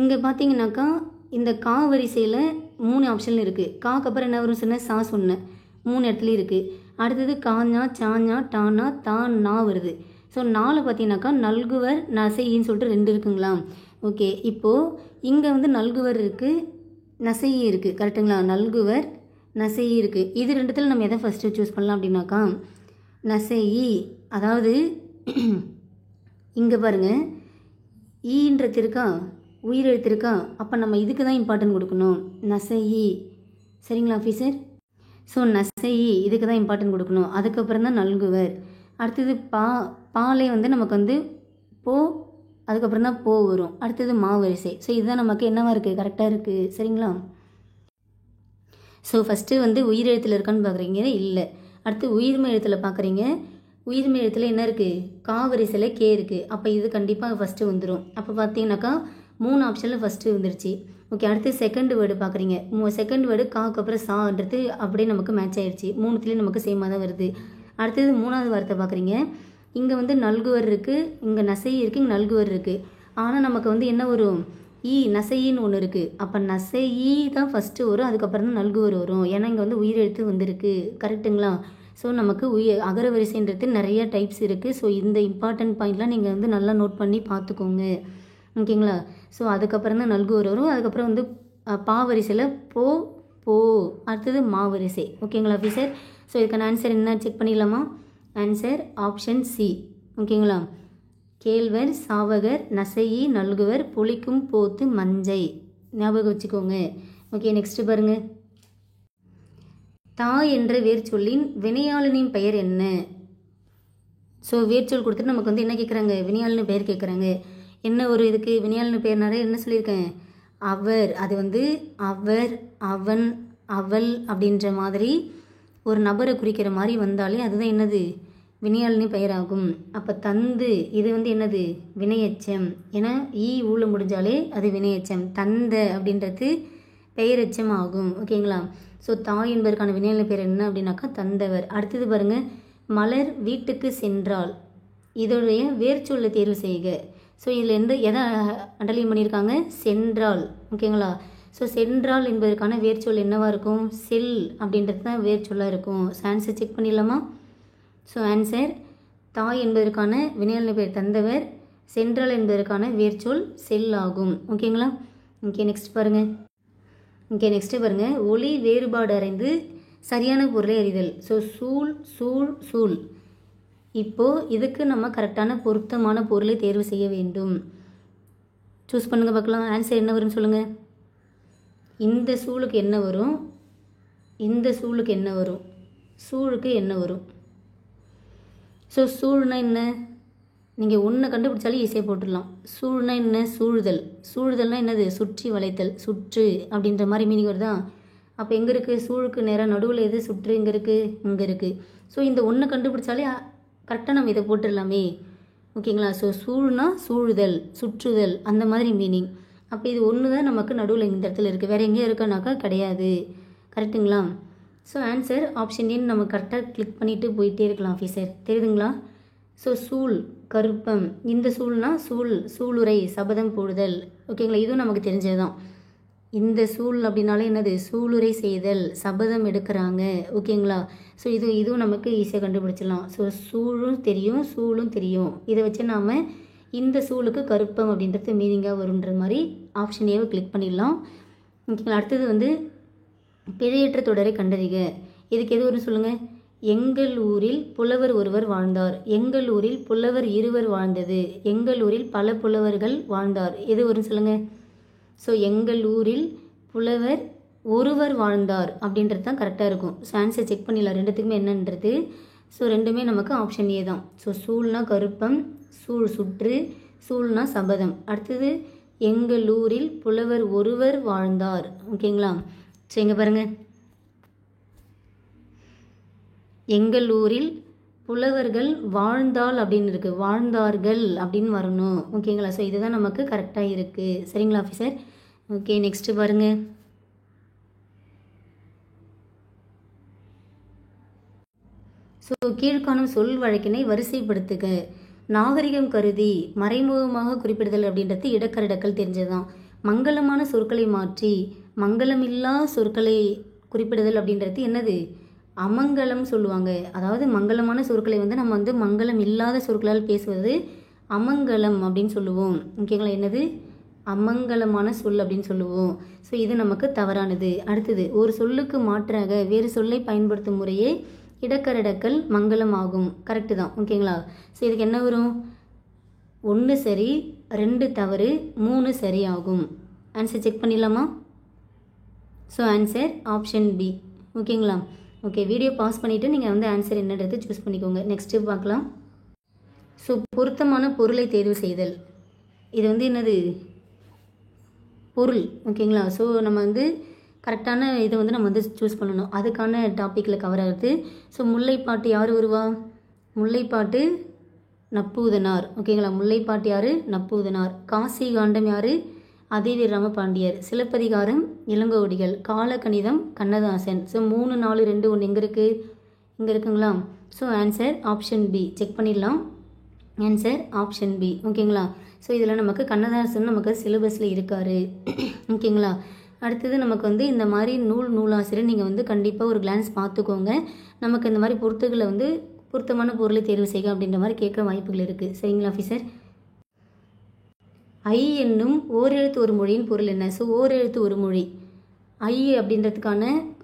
இங்கே பார்த்தீங்கன்னாக்கா இந்த கா வரிசையில் 3 ஆப்ஷன் இருக்குது. காக்கு அப்புறம் என்ன வரும் சொன்ன? சா சொன்னேன். 3 இடத்துலையும் இருக்குது. அடுத்தது காஞா, சாஞா, டானா, தா, நா வருது. ஸோ 4 பார்த்தீங்கன்னாக்கா நல்குவர், நசையின்னு சொல்லிட்டு 2 இருக்குங்களா? ஓகே, இப்போது இங்கே வந்து நல்குவர் இருக்குது, நசையி இருக்குது. கரெக்டுங்களா? நல்குவர், நசையி இருக்குது. இது ரெண்டுத்தில் நம்ம எதை ஃபஸ்ட்டு சூஸ் பண்ணலாம் அப்படின்னாக்கா நசையி. அதாவது இங்கே பாருங்கள், ஈன்றது இருக்கா, உயிரெழுத்து இருக்கா? அப்போ நம்ம இதுக்கு தான் இம்பார்ட்டன்ட் கொடுக்கணும். நசையி. சரிங்களா ஆஃபீஸர்? ஸோ நசையி இதுக்கு தான் இம்பார்ட்டன்ட் கொடுக்கணும். அதுக்கப்புறம் தான் நல்குவர். அடுத்தது பா. பாலே வந்து நமக்கு வந்து போ, அதுக்கப்புறம் தான் போ வரும். அடுத்தது மா வரிசை. ஸோ இதுதான் நமக்கு என்னவா இருக்குது? கரெக்டாக இருக்குது. சரிங்களா? ஸோ ஃபஸ்ட்டு வந்து உயிரெழுத்தில் இருக்கான்னு பார்க்குறீங்க, இல்லை. அடுத்து உயிர்மை எழுத்தில் பார்க்குறீங்க. உயிர்மை எழுத்தில் என்ன இருக்குது? கா வரிசையில் கே இருக்குது. அப்போ இது கண்டிப்பாக ஃபஸ்ட்டு வந்துடும். அப்போ பார்த்தீங்கன்னாக்கா 3 ஆப்ஷனில் ஃபஸ்ட்டு வந்துருச்சு. ஓகே, அடுத்து செகண்ட் வேர்டு பார்க்குறீங்க. செகண்ட் வேர்டு காக்கு அப்புறம் சான்றது அப்படியே நமக்கு மேட்ச் ஆகிடுச்சு. 3த்துலேயும் நமக்கு சேமாக தான் வருது. அடுத்தது 3வது வார்த்தை பார்க்குறீங்க. இங்கே வந்து நல்குவர் இருக்குது, இங்கே நசை இருக்குது, இங்கே நல்குவர் இருக்குது. ஆனால் நமக்கு வந்து என்ன வரும்? ஈ, நசையின்னு ஒன்று இருக்குது. அப்போ நசையி தான் ஃபஸ்ட்டு வரும், அதுக்கப்புறம் தான் நல்குவர் வரும். ஏன்னா இங்கே வந்து உயிரெழுத்து வந்திருக்கு. கரெக்டுங்களா? ஸோ நமக்கு அகர வரிசைன்றது நிறைய டைப்ஸ் இருக்குது. ஸோ இந்த இம்பார்ட்டன்ட் பாயிண்ட்லாம் நீங்கள் வந்து நல்லா நோட் பண்ணி பார்த்துக்கோங்க. ஓகேங்களா? ஸோ அதுக்கப்புறம் தான் நல்குவர் வரும். அதுக்கப்புறம் வந்து பா வரிசையில் போ, போ, அடுத்தது மா வரிசை. ஓகேங்களா ஆஃபீஸர்? ஸோ இதுக்கான ஆன்சர் என்ன செக் பண்ணிடலாமா? Answer option C. ஓகேங்களா? கேழ்வர், சாவகர், நசையி, நல்குவர், புளிக்கும் போத்து, மஞ்சை. ஞாபகம் வச்சுக்கோங்க. ஓகே, நெக்ஸ்ட்டு பாருங்கள். தா என்ற வேர்ச்சொல்லின் வினையாளனின் பெயர் என்ன? ஸோ வேர்ச்சொல் கொடுத்துட்டு நமக்கு வந்து என்ன கேட்குறாங்க? வினையாளனு பெயர் கேட்குறாங்க. என்ன ஒரு இதுக்கு வினையாளனு பெயர் நிறைய என்ன சொல்லியிருக்கேன்? அவர். அது வந்து அவர், அவன், அவள் அப்படின்ற மாதிரி ஒரு நபரை குறிக்கிற மாதிரி வந்தாலே அதுதான் என்னது? வினையாளனி பெயராகும். அப்போ தந்து இது வந்து என்னது? வினையெச்சம். ஏன்னா ஈ ஊழ முடிஞ்சாலே அது வினையெச்சம். தந்த அப்படின்றது பெயரெச்சம் ஆகும். ஓகேங்களா? ஸோ தாய் என்பதற்கான வினையாளனி பெயர் என்ன அப்படின்னாக்கா தந்தவர். அடுத்தது பாருங்கள், மலர் வீட்டுக்கு சென்றால். இதோடைய வேர்ச்சொல்லை தேர்வு செய்க. ஸோ இதில் எதை அண்டர்லைன் பண்ணியிருக்காங்க? சென்றால். ஓகேங்களா? ஸோ சென்றால் என்பதற்கான வேர்ச்சொல் என்னவாக இருக்கும்? செல் அப்படின்றது தான் வேர்ச்சொல்லாக இருக்கும். ஸோ ஆன்சர் செக் பண்ணிடலாமா? ஸோ ஆன்சர் தாய் என்பதற்கான வினையாளனி பெயர் தந்தவர், சென்றால் என்பதற்கான வேர்ச்சொல் செல் ஆகும். ஓகேங்களா? ஓகே, நெக்ஸ்ட் பாருங்கள். ஓகே, நெக்ஸ்ட்டு பாருங்கள். ஒளி வேறுபாடு அறிந்து சரியான பொருளை அறிதல். ஸோ சூழ், சூழ், சூழ். இப்போது இதுக்கு நம்ம கரெக்டான பொருத்தமான பொருளை தேர்வு செய்ய வேண்டும். சூஸ் பண்ணுங்கள் பார்க்கலாம். ஆன்சர் என்ன வரும்னு சொல்லுங்கள். இந்த சூளுக்கு என்ன வரும்? இந்த சூளுக்கு என்ன வரும்? சூளுக்கு என்ன வரும்? ஸோ சூழ்னா என்ன? நீங்கள் ஒன்றை கண்டுபிடிச்சாலே ஈஸியாக போட்டுடலாம். சூழ்னா என்ன? சூழ்தல். சூழ்தல்னால் என்னது? சுற்றி வளைத்தல், சுற்று அப்படின்ற மாதிரி மீனிங் வருதா? அப்போ எங்கே இருக்குது? சூழுக்கு நேராக நடுவில் எது? சுற்று எங்கே இருக்குது? இங்கே இருக்குது. ஸோ இந்த ஒன்றை கண்டுபிடிச்சாலே கரெக்டாக நம்ம இதை போட்டுடலாமே. ஓகேங்களா? ஸோ சூழ்னா சூழுதல், சுற்றுதல், அந்த மாதிரி மீனிங். அப்போ இது ஒன்று தான் நமக்கு நடுவில் இந்த இடத்துல இருக்குது. வேறு எங்கேயும் இருக்கானாக்கா கிடையாது. கரெக்டுங்களா? ஸோ ஆன்சர் ஆப்ஷன் ஏன்னு நம்ம கரெக்டாக கிளிக் பண்ணிவிட்டு போயிட்டே இருக்கலாம் ஆஃபீஸர். தெரியுதுங்களா? ஸோ சூழ், கருப்பம். இந்த சூழ்னா சூழ், சூளுரை, சபதம் போடுதல். ஓகேங்களா? இதுவும் நமக்கு தெரிஞ்சது தான். இந்த சூழ் அப்படின்னாலே என்னது? சூளுரை செய்தல், சபதம் எடுக்கிறாங்க. ஓகேங்களா? ஸோ இதுவும் நமக்கு ஈஸியாக கண்டுபிடிச்சிடலாம். ஸோ சூழும் தெரியும், சூழும் தெரியும். இதை வச்சு நாம் இந்த சூளுக்கு கருப்பம் அப்படின்றது மீனிங்காக வருன்ற மாதிரி ஆப்ஷன் ஏவை கிளிக் பண்ணிடலாம். ஓகேங்களா? அடுத்தது வந்து பிழையற்ற தொடரை கண்டறிக. இதுக்கு எது வரும் சொல்லுங்கள். எங்கள் ஊரில் புலவர் ஒருவர் வாழ்ந்தார். எங்கள் ஊரில் புலவர் இருவர் வாழ்ந்தது. எங்கள் ஊரில் பல புலவர்கள் வாழ்ந்தார். எது வரும் சொல்லுங்கள். ஸோ எங்கள் ஊரில் புலவர் ஒருவர் வாழ்ந்தார் அப்படின்றது தான் கரெக்டாக இருக்கும். ஸோ ஆன்சர் செக் பண்ணிடலாம் ரெண்டுத்துக்குமே என்னன்றது. ஸோ ரெண்டுமே நமக்கு ஆப்ஷன் ஏ தான். ஸோ சூழ்னா கருப்பம், சூழ் சுற்று, சூழ்னா சபதம். அடுத்தது எங்கள் ஊரில் புலவர் ஒருவர் வாழ்ந்தார். ஓகேங்களா. ஸோ இங்கே பாருங்கள், எங்கள் ஊரில் புலவர்கள் வாழ்ந்தால் அப்படின்னு இருக்குது, வாழ்ந்தார்கள் அப்படின்னு வரணும். ஓகேங்களா. ஸோ இதுதான் நமக்கு கரெக்டாக இருக்குது. சரிங்களா ஆஃபீஸர். ஓகே, நெக்ஸ்ட்டு பாருங்கள். ஸோ கீழ்காணும் சொல் வழக்கினை வரிசைப்படுத்துக. நாகரிகம் கருதி மறைமுகமாக குறிப்பிடுதல் அப்படின்றது இடக்கரடக்கல் தெரிஞ்சதுதான். மங்களமான சொற்களை மாற்றி மங்களமில்லா சொற்களை குறிப்பிடுதல் அப்படின்றது என்னது, அமங்கலம் சொல்லுவாங்க. அதாவது மங்களமான சொற்களை நம்ம மங்களம் இல்லாத சொற்களால் பேசுவது அமங்கலம் அப்படின்னு சொல்லுவோம். ஓகேங்களா. என்னது, அமங்கலமான சொல் அப்படின்னு சொல்லுவோம். ஸோ இது நமக்கு தவறானது. அடுத்தது, ஒரு சொல்லுக்கு மாற்றாக வேறு சொல்லை பயன்படுத்தும் முறையே இடக்கரடக்கல் மங்களம் ஆகும். கரெக்டு தான். ஓகேங்களா. ஸோ இதுக்கு என்ன வரும், 1 சரி 2 தவறு 3 சரி ஆகும். ஆன்சர் செக் பண்ணிடலாமா. So answer option B. ஓகேங்களா. ஓகே, வீடியோ பாஸ் பண்ணிவிட்டு நீங்கள் ஆன்சர் என்னன்றது சூஸ் பண்ணிக்கோங்க. நெக்ஸ்ட்டு பார்க்கலாம். ஸோ பொருத்தமான பொருளை தேர்வு செய்தல். இது என்னது, பொருள். ஓகேங்களா. ஸோ நம்ம கரெக்டான இதை நம்ம சூஸ் பண்ணணும். அதுக்கான டாப்பிக்கில் கவர் ஆகுது. ஸோ முல்லைப்பாட்டு யார் வருவா, முல்லைப்பாட்டு நப்பூதனார். ஓகேங்களா. முல்லைப்பாட்டு யார், நப்பூதனார். காசி காண்டம் யார், அதிவீர் ராமபாண்டியர். சிலப்பதிகாரம் இளங்கோவடிகள். காலக்கணிதம் கண்ணதாசன். ஸோ 3 4 2 1 எங்கே இருக்குது, இங்கே இருக்குங்களா. So answer option B. Check பண்ணிடலாம். Answer option B. ஓகேங்களா. ஸோ இதில் நமக்கு கண்ணதாசன் நமக்கு சிலபஸில் இருக்கார். ஓகேங்களா. அடுத்தது நமக்கு இந்த மாதிரி நூலாசிரியர் நீங்கள் கண்டிப்பாக ஒரு கிளான்ஸ் பார்த்துக்கோங்க. நமக்கு இந்த மாதிரி பொருத்துகளை பொருத்தமான பொருளை தேர்வு செய்க அப்படின்ற மாதிரி கேட்குற வாய்ப்புகள் இருக்குது. சரிங்களா ஆஃபீஸர். ஐ என்னும் ஓரெழுத்து ஒரு மொழியின் பொருள் என்ன. ஸோ ஓரெழுத்து ஒரு மொழி, ஐ அப்படின்றதுக்கான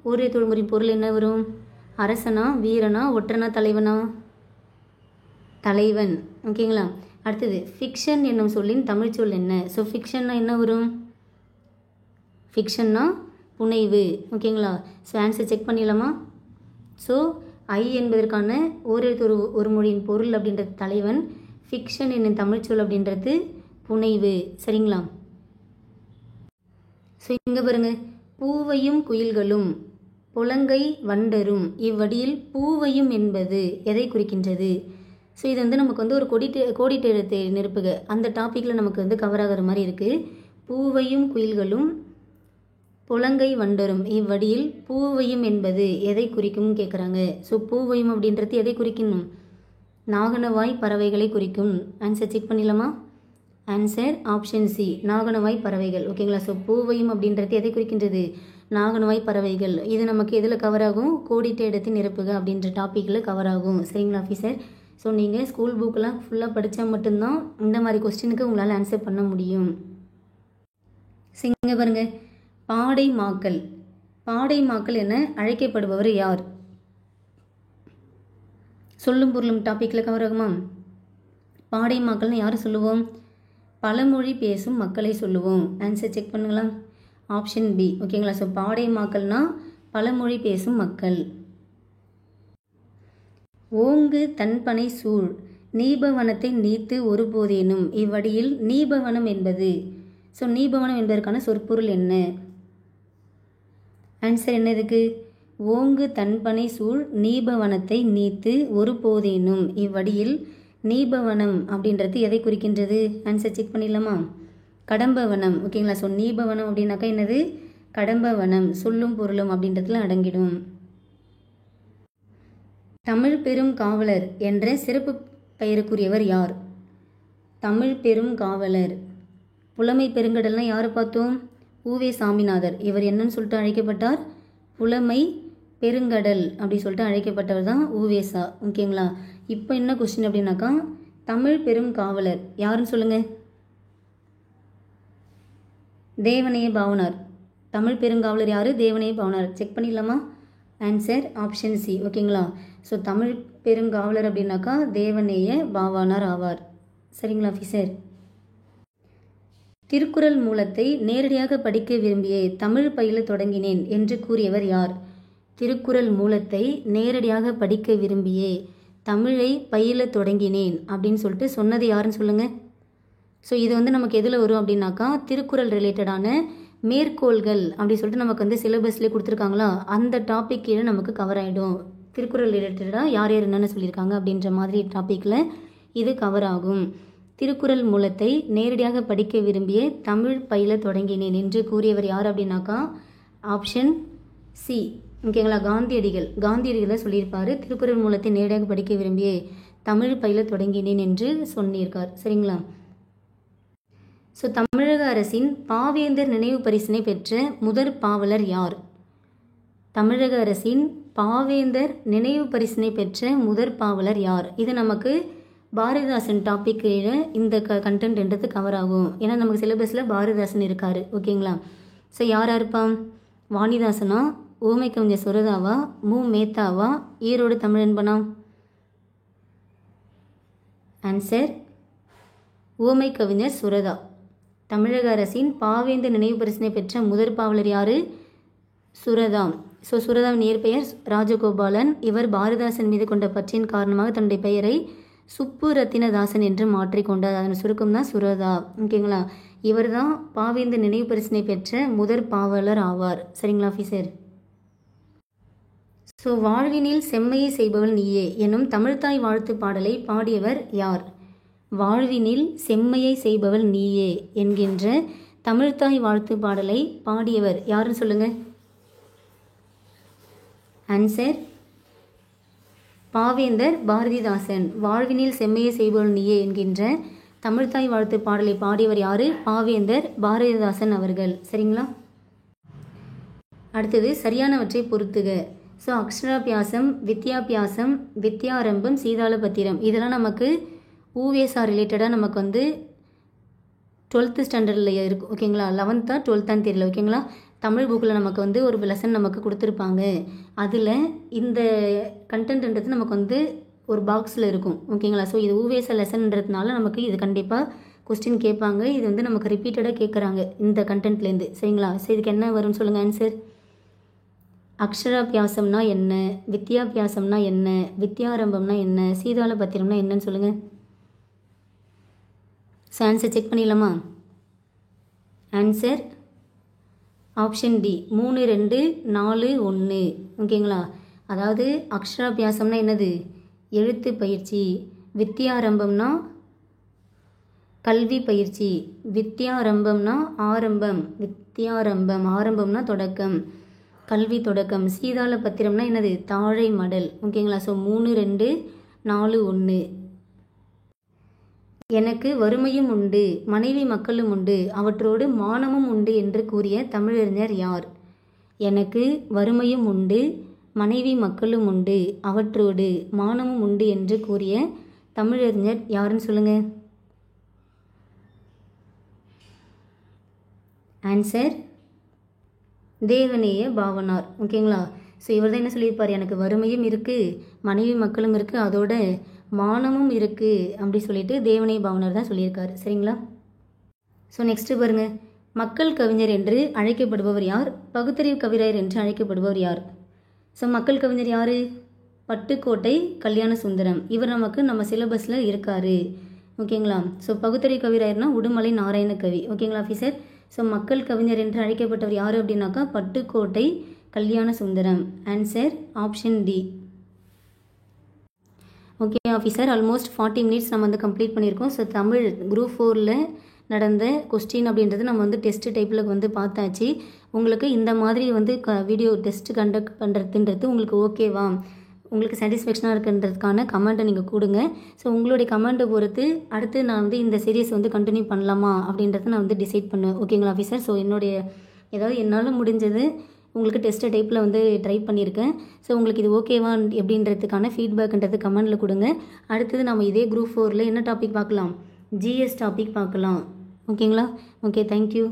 ஓரெழுத்து ஒரு மொழியின் பொருள் என்ன வரும், அரசனா, வீரனா, ஒற்றனா, தலைவனா, தலைவன். ஓகேங்களா. அடுத்தது, ஃபிக்ஷன் என்னும் சொல்லின் தமிழ் சொல் என்ன. ஸோ ஃபிக்ஷன்னா என்ன வரும், ஃபிக்ஷன்னா புனைவு. ஓகேங்களா. ஸோ ஆன்சர் செக் பண்ணிடலாமா. ஸோ ஐ என்பதற்கான ஓரெழுத்து ஒரு மொழியின் பொருள் அப்படின்றது தலைவன், ஃபிக்ஷன் என்னும் தமிழ்ச்சொல் அப்படின்றது புனைவு. சரிங்களா. ஸோ இங்கே பாருங்கள், பூவையும் குயில்களும் புலங்கை வண்டரும் இவ்வடியில் பூவையும் என்பது எதை குறிக்கின்றது. ஸோ இது நமக்கு ஒரு கோடிட்டு எழுத்தை நிரப்புக அந்த டாப்பிக்கில் நமக்கு கவர் ஆகிற மாதிரி இருக்குது. பூவையும் குயில்களும் புலங்கை வண்டரும் இவ்வடியில் பூவையும் என்பது எதை குறிக்கும் கேட்குறாங்க. ஸோ பூவையும் அப்படின்றது எதை குறிக்கணும், நாகனவாய் பறவைகளை குறிக்கும். ஆன்சர் செக் பண்ணிடலாமா. ஆன்சர் ஆப்ஷன் சி, நாகனவாய் பறவைகள். ஓகேங்களா. ஸோ பூவையும் அப்படின்றது எதை குறிக்கின்றது, நாகனவாய் பறவைகள். இது நமக்கு எதில் கவர் ஆகும், கோடிட்ட இடத்தின் நிரப்புக அப்படின்ற டாப்பிக்கில் கவர் ஆகும். சரிங்களா ஆஃபீஸர். ஸோ நீங்கள் ஸ்கூல் புக்கெலாம் ஃபுல்லாக படித்தா மட்டும்தான் இந்த மாதிரி கொஸ்டினுக்கு உங்களால் ஆன்சர் பண்ண முடியும். இங்கே பாருங்கள், பாடை மாக்கள். பாடை மாக்கள் என அழைக்கப்படுபவர் யார். சொல்லும் பொருளும் டாப்பிக்கில் கவர் ஆகுமா. பாடை மாக்கள்னு யார் சொல்லுவோம், பழமொழி பேசும் மக்களை சொல்லுவோம். ஆன்சர் செக் பண்ணுங்களா. Option B. ஓகேங்களா. ஸோ பாடை மாக்கள்னா பழமொழி பேசும் மக்கள். ஓங்கு தன்பனை சூழ் நீபவனத்தை நீத்து ஒருபோதேனும் இவ்வடியில் நீபவனம் என்பது. ஸோ நீபவனம் என்பதற்கான சொற்பொருள் என்ன. ஆன்சர் என்ன இதுக்கு, ஓங்கு தன்பனை சூழ் நீபவனத்தை நீத்து ஒருபோதேனும் இவ்வடியில் நீபவனம் அப்படின்றது எதை குறிக்கின்றது. ஆன்சர் செக் பண்ணிடலாமா. கடம்பவனம். ஓகேங்களா. ஸோ நீபவனம் அப்படின்னாக்கா என்னது, கடம்பவனம். சொல்லும் பொருளும் அப்படின்றதுல அடங்கிடும். தமிழ் பெரும் காவலர் என்ற சிறப்பு பெயருக்குரியவர் யார். தமிழ் பெரும் காவலர், புலமை பெருங்கடல்னா யாரை பார்த்தோம், உவே சாமிநாதர். இவர் என்னன்னு சொல்லிட்டு அழைக்கப்பட்டார், புலமை பெருங்கடல் அப்படி சொல்லிட்டு அழைக்கப்பட்டவர் தான் உவேசா. ஓகேங்களா. இப்போ என்ன கொஸ்டின் அப்படின்னாக்கா, தமிழ் பெரும் காவலர் யாருன்னு சொல்லுங்கள். தேவனைய பாவனார். தமிழ் பெருங்காவலர் யார்? தேவனே பாவனார். செக் பண்ணிடலாமா? Answer option C. ஓகேங்களா? ஸோ தமிழ் பெருங்காவலர் அப்படின்னாக்கா தேவநேய பாவானார் ஆவார். சரிங்களா ஆஃபீஸர்? திருக்குறள் மூலத்தை நேரடியாக படிக்க விரும்பியே தமிழ் பயில தொடங்கினேன் என்று கூறியவர் யார்? திருக்குறள் மூலத்தை நேரடியாக படிக்க விரும்பியே தமிழை பயில தொடங்கினேன் அப்படின்னு சொல்லிட்டு சொன்னது யாருன்னு சொல்லுங்கள். ஸோ இது வந்து நமக்கு எதில் வரும் அப்படின்னாக்கா திருக்குறள் ரிலேட்டடான மேற்கோள்கள் அப்படி சொல்லிட்டு நமக்கு வந்து சிலபஸ்லேயே கொடுத்துருக்காங்களா, அந்த டாபிக் கீழே நமக்கு கவர் ஆகிடும். திருக்குறள் ரிலேட்டடாக யார் யார் என்னென்ன சொல்லியிருக்காங்க அப்படின்ற மாதிரி டாப்பிக்கில் இது கவர் ஆகும். திருக்குறள் மூலத்தை நேரடியாக படிக்க விரும்பிய தமிழ் பயில தொடங்கினேன் என்று கூறியவர் யார் அப்படின்னாக்கா ஆப்ஷன் சி. ஓகேங்களா? காந்தியடிகள் தான் சொல்லியிருப்பார். திருக்குறள் மூலத்தை நேரடியாக படிக்க விரும்பிய தமிழ் பயில தொடங்கினேன் என்று சொன்னிருக்கார். சரிங்களா? ஸோ தமிழக அரசின் பாவேந்தர் நினைவு பரிசினை பெற்ற முதற் பாவலர் யார்? தமிழக அரசின் பாவேந்தர் நினைவு பரிசினை பெற்ற முதற் பாவலர் யார்? இது நமக்கு பாரதிதாசன் டாப்பிக்கில் இந்த கண்டென்ட்ன்றது கவர் ஆகும். ஏன்னா நமக்கு சிலபஸில் பாரதிதாசன் இருக்கார். ஓகேங்களா? ஸோ யாராக இருப்பான்? வாணிதாசனா, ஊமை கவிஞர் சுரதாவா, மு மேத்தாவா, ஈரோடு தமிழன்பனா? ஆன்சர் ஊமை கவிஞர் சுரதா. தமிழக அரசின் பாவேந்தர் நினைவு பரிசினை பெற்ற முதற் பாவலர் யார்? சுரதா. ஸோ சுரதாவின் இயற்பெயர் ராஜகோபாலன். இவர் பாரதிதாசன் மீது கொண்ட பற்றின் காரணமாக தன்னுடைய பெயரை சுப்பு ரத்தினதாசன் என்று மாற்றிக்கொண்டார். அதன் சுருக்கம் தான் சுரதா. ஓகேங்களா? இவர் தான் பாவேந்தர் நினைவு பரிசினை பெற்ற முதற் பாவலர் ஆவார். சரிங்களா ஆஃபீஸர்? ஸோ வாழ்வினில் செம்மையை செய்பவள் நீயே எனும் தமிழ்த்தாய் வாழ்த்து பாடலை பாடியவர் யார்? வாழ்வினில் செம்மையை செய்பவள் நீயே என்கின்ற தமிழ்த்தாய் வாழ்த்து பாடலை பாடியவர் யாருன்னு சொல்லுங்க. ஆன்சர் பாவேந்தர் பாரதிதாசன். வாழ்வினில் செம்மையை செய்பவள் நீயே என்கின்ற தமிழ்த்தாய் வாழ்த்து பாடலை பாடியவர் யாரு? பாவேந்தர் பாரதிதாசன் அவர்கள். சரிங்களா? அடுத்தது சரியானவற்றை பொறுத்துக. ஸோ அக்ஷராபியாசம், வித்யாபியாசம், வித்யாரம்பம், சீதாளபத்திரம் இதெல்லாம் நமக்கு ஊவேசா ரிலேட்டடாக நமக்கு வந்து 12th ஸ்டாண்டர்டில் இருக்குது. ஓகேங்களா? 11th 12th தெரியல. ஓகேங்களா? தமிழ் புக்கில் நமக்கு வந்து ஒரு லெசன் நமக்கு கொடுத்துருப்பாங்க. அதில் இந்த கண்டென்ட்ன்றது நமக்கு வந்து ஒரு பாக்ஸில் இருக்கும். ஓகேங்களா? ஸோ இது ஊவேசா லெசன்ன்றதுனால நமக்கு இது கண்டிப்பாக கொஸ்டின் கேட்பாங்க. இது வந்து நமக்கு ரிப்பீட்டடாக கேட்குறாங்க இந்த கண்டென்ட்லேருந்து. சரிங்களா? ஸோ இதுக்கு என்ன வரும்னு சொல்லுங்கள். ஆன்சர் அக்ஷராபியாசம்னா என்ன, வித்யாபியாசம்னா என்ன, வித்யாரம்பம்னா என்ன, சீதாளபத்திரம்னா என்னன்னு சொல்லுங்கள். ஸோ ஆன்சர் செக் பண்ணிடலாமா? Answer option D 3, 2, 4, 1. ஓகேங்களா? அதாவது அக்ஷராபியாசம்னா என்னது? எழுத்து பயிற்சி. வித்யாரம்பம்னா கல்வி பயிற்சி. வித்யாரம்பம்னா ஆரம்பம். ஆரம்பம்னா தொடக்கம், கல்வி தொடக்கம். சீதாளபத்திரம்னா என்னது? தாழை மடல். ஓகேங்களா? ஸோ 3, 2, 4, 1. எனக்கு வறுமையும் உண்டு, மனைவி மக்களும் உண்டு, அவற்றோடு மானமும் உண்டு என்று கூறிய தமிழறிஞர் யார்? எனக்கு வறுமையும் உண்டு, மனைவி மக்களும் உண்டு, அவற்றோடு மானமும் உண்டு என்று கூறிய தமிழறிஞர் யாருன்னு சொல்லுங்கள். ஆன்சர் தேவநேய பாவனார். ஓகேங்களா? ஸோ இவர் தான் என்ன சொல்லியிருப்பார்? எனக்கு வறுமையும் இருக்குது, மனைவி மக்களும் இருக்குது, அதோட மானமும் இருக்குது அப்படி சொல்லிட்டு தேவநேய பாவனார் தான் சொல்லியிருக்காரு. சரிங்களா? ஸோ நெக்ஸ்ட்டு பாருங்கள். மக்கள் கவிஞர் என்று அழைக்கப்படுபவர் யார்? பகுத்தறிவு கவிராயர் என்று அழைக்கப்படுபவர் யார்? ஸோ மக்கள் கவிஞர் யார்? பட்டுக்கோட்டை கல்யாண சுந்தரம். இவர் நமக்கு நம்ம சிலபஸில் இருக்கார். ஓகேங்களா? ஸோ பகுத்தறிவு கவிராயர்னா உடுமலை நாராயண கவி. ஓகேங்களா ஆஃபீஸர்? ஸோ மக்கள் கவிஞர் என்று அழைக்கப்பட்டவர் யார் அப்படின்னாக்கா Pattukkottai Kalyana Sundaram. Answer option D. Okay officer, almost 40 minutes நம்ம வந்து கம்ப்ளீட் பண்ணியிருக்கோம். ஸோ தமிழ் குரூப் 4ல் நடந்த கொஸ்டின் அப்படின்றது நம்ம வந்து டெஸ்ட் டைப்பில் வந்து பார்த்தாச்சு. உங்களுக்கு இந்த மாதிரி வந்து வீடியோ டெஸ்ட் கண்டக்ட் பண்ணுறதுன்றது உங்களுக்கு ஓகேவா, உங்களுக்கு சாட்டிஸ்ஃபேக்ஷனாக இருக்குன்றதுக்கான கமெண்ட்டை நீங்கள் கொடுங்க. ஸோ உங்களுடைய கமெண்ட்டை பொறுத்து அடுத்து நான் வந்து இந்த சீரியஸ் வந்து கண்டினியூ பண்ணலாமா அப்படின்றத நான் வந்து டிசைட் பண்ணுவேன். ஓகேங்களா ஆஃபீஸர்? ஸோ என்னால் முடிஞ்சது உங்களுக்கு டெஸ்ட் டைப்பில் வந்து ட்ரை பண்ணியிருக்கேன். ஸோ உங்களுக்கு இது ஓகேவா எப்படின்றதுக்கான ஃபீட்பேக்ன்றது கமெண்டில் கொடுங்க. அடுத்தது நம்ம இதே குரூப் 4ல் என்ன டாபிக் பார்க்கலாம்? ஜிஎஸ் டாபிக் பார்க்கலாம். ஓகேங்களா? Okay, thank you.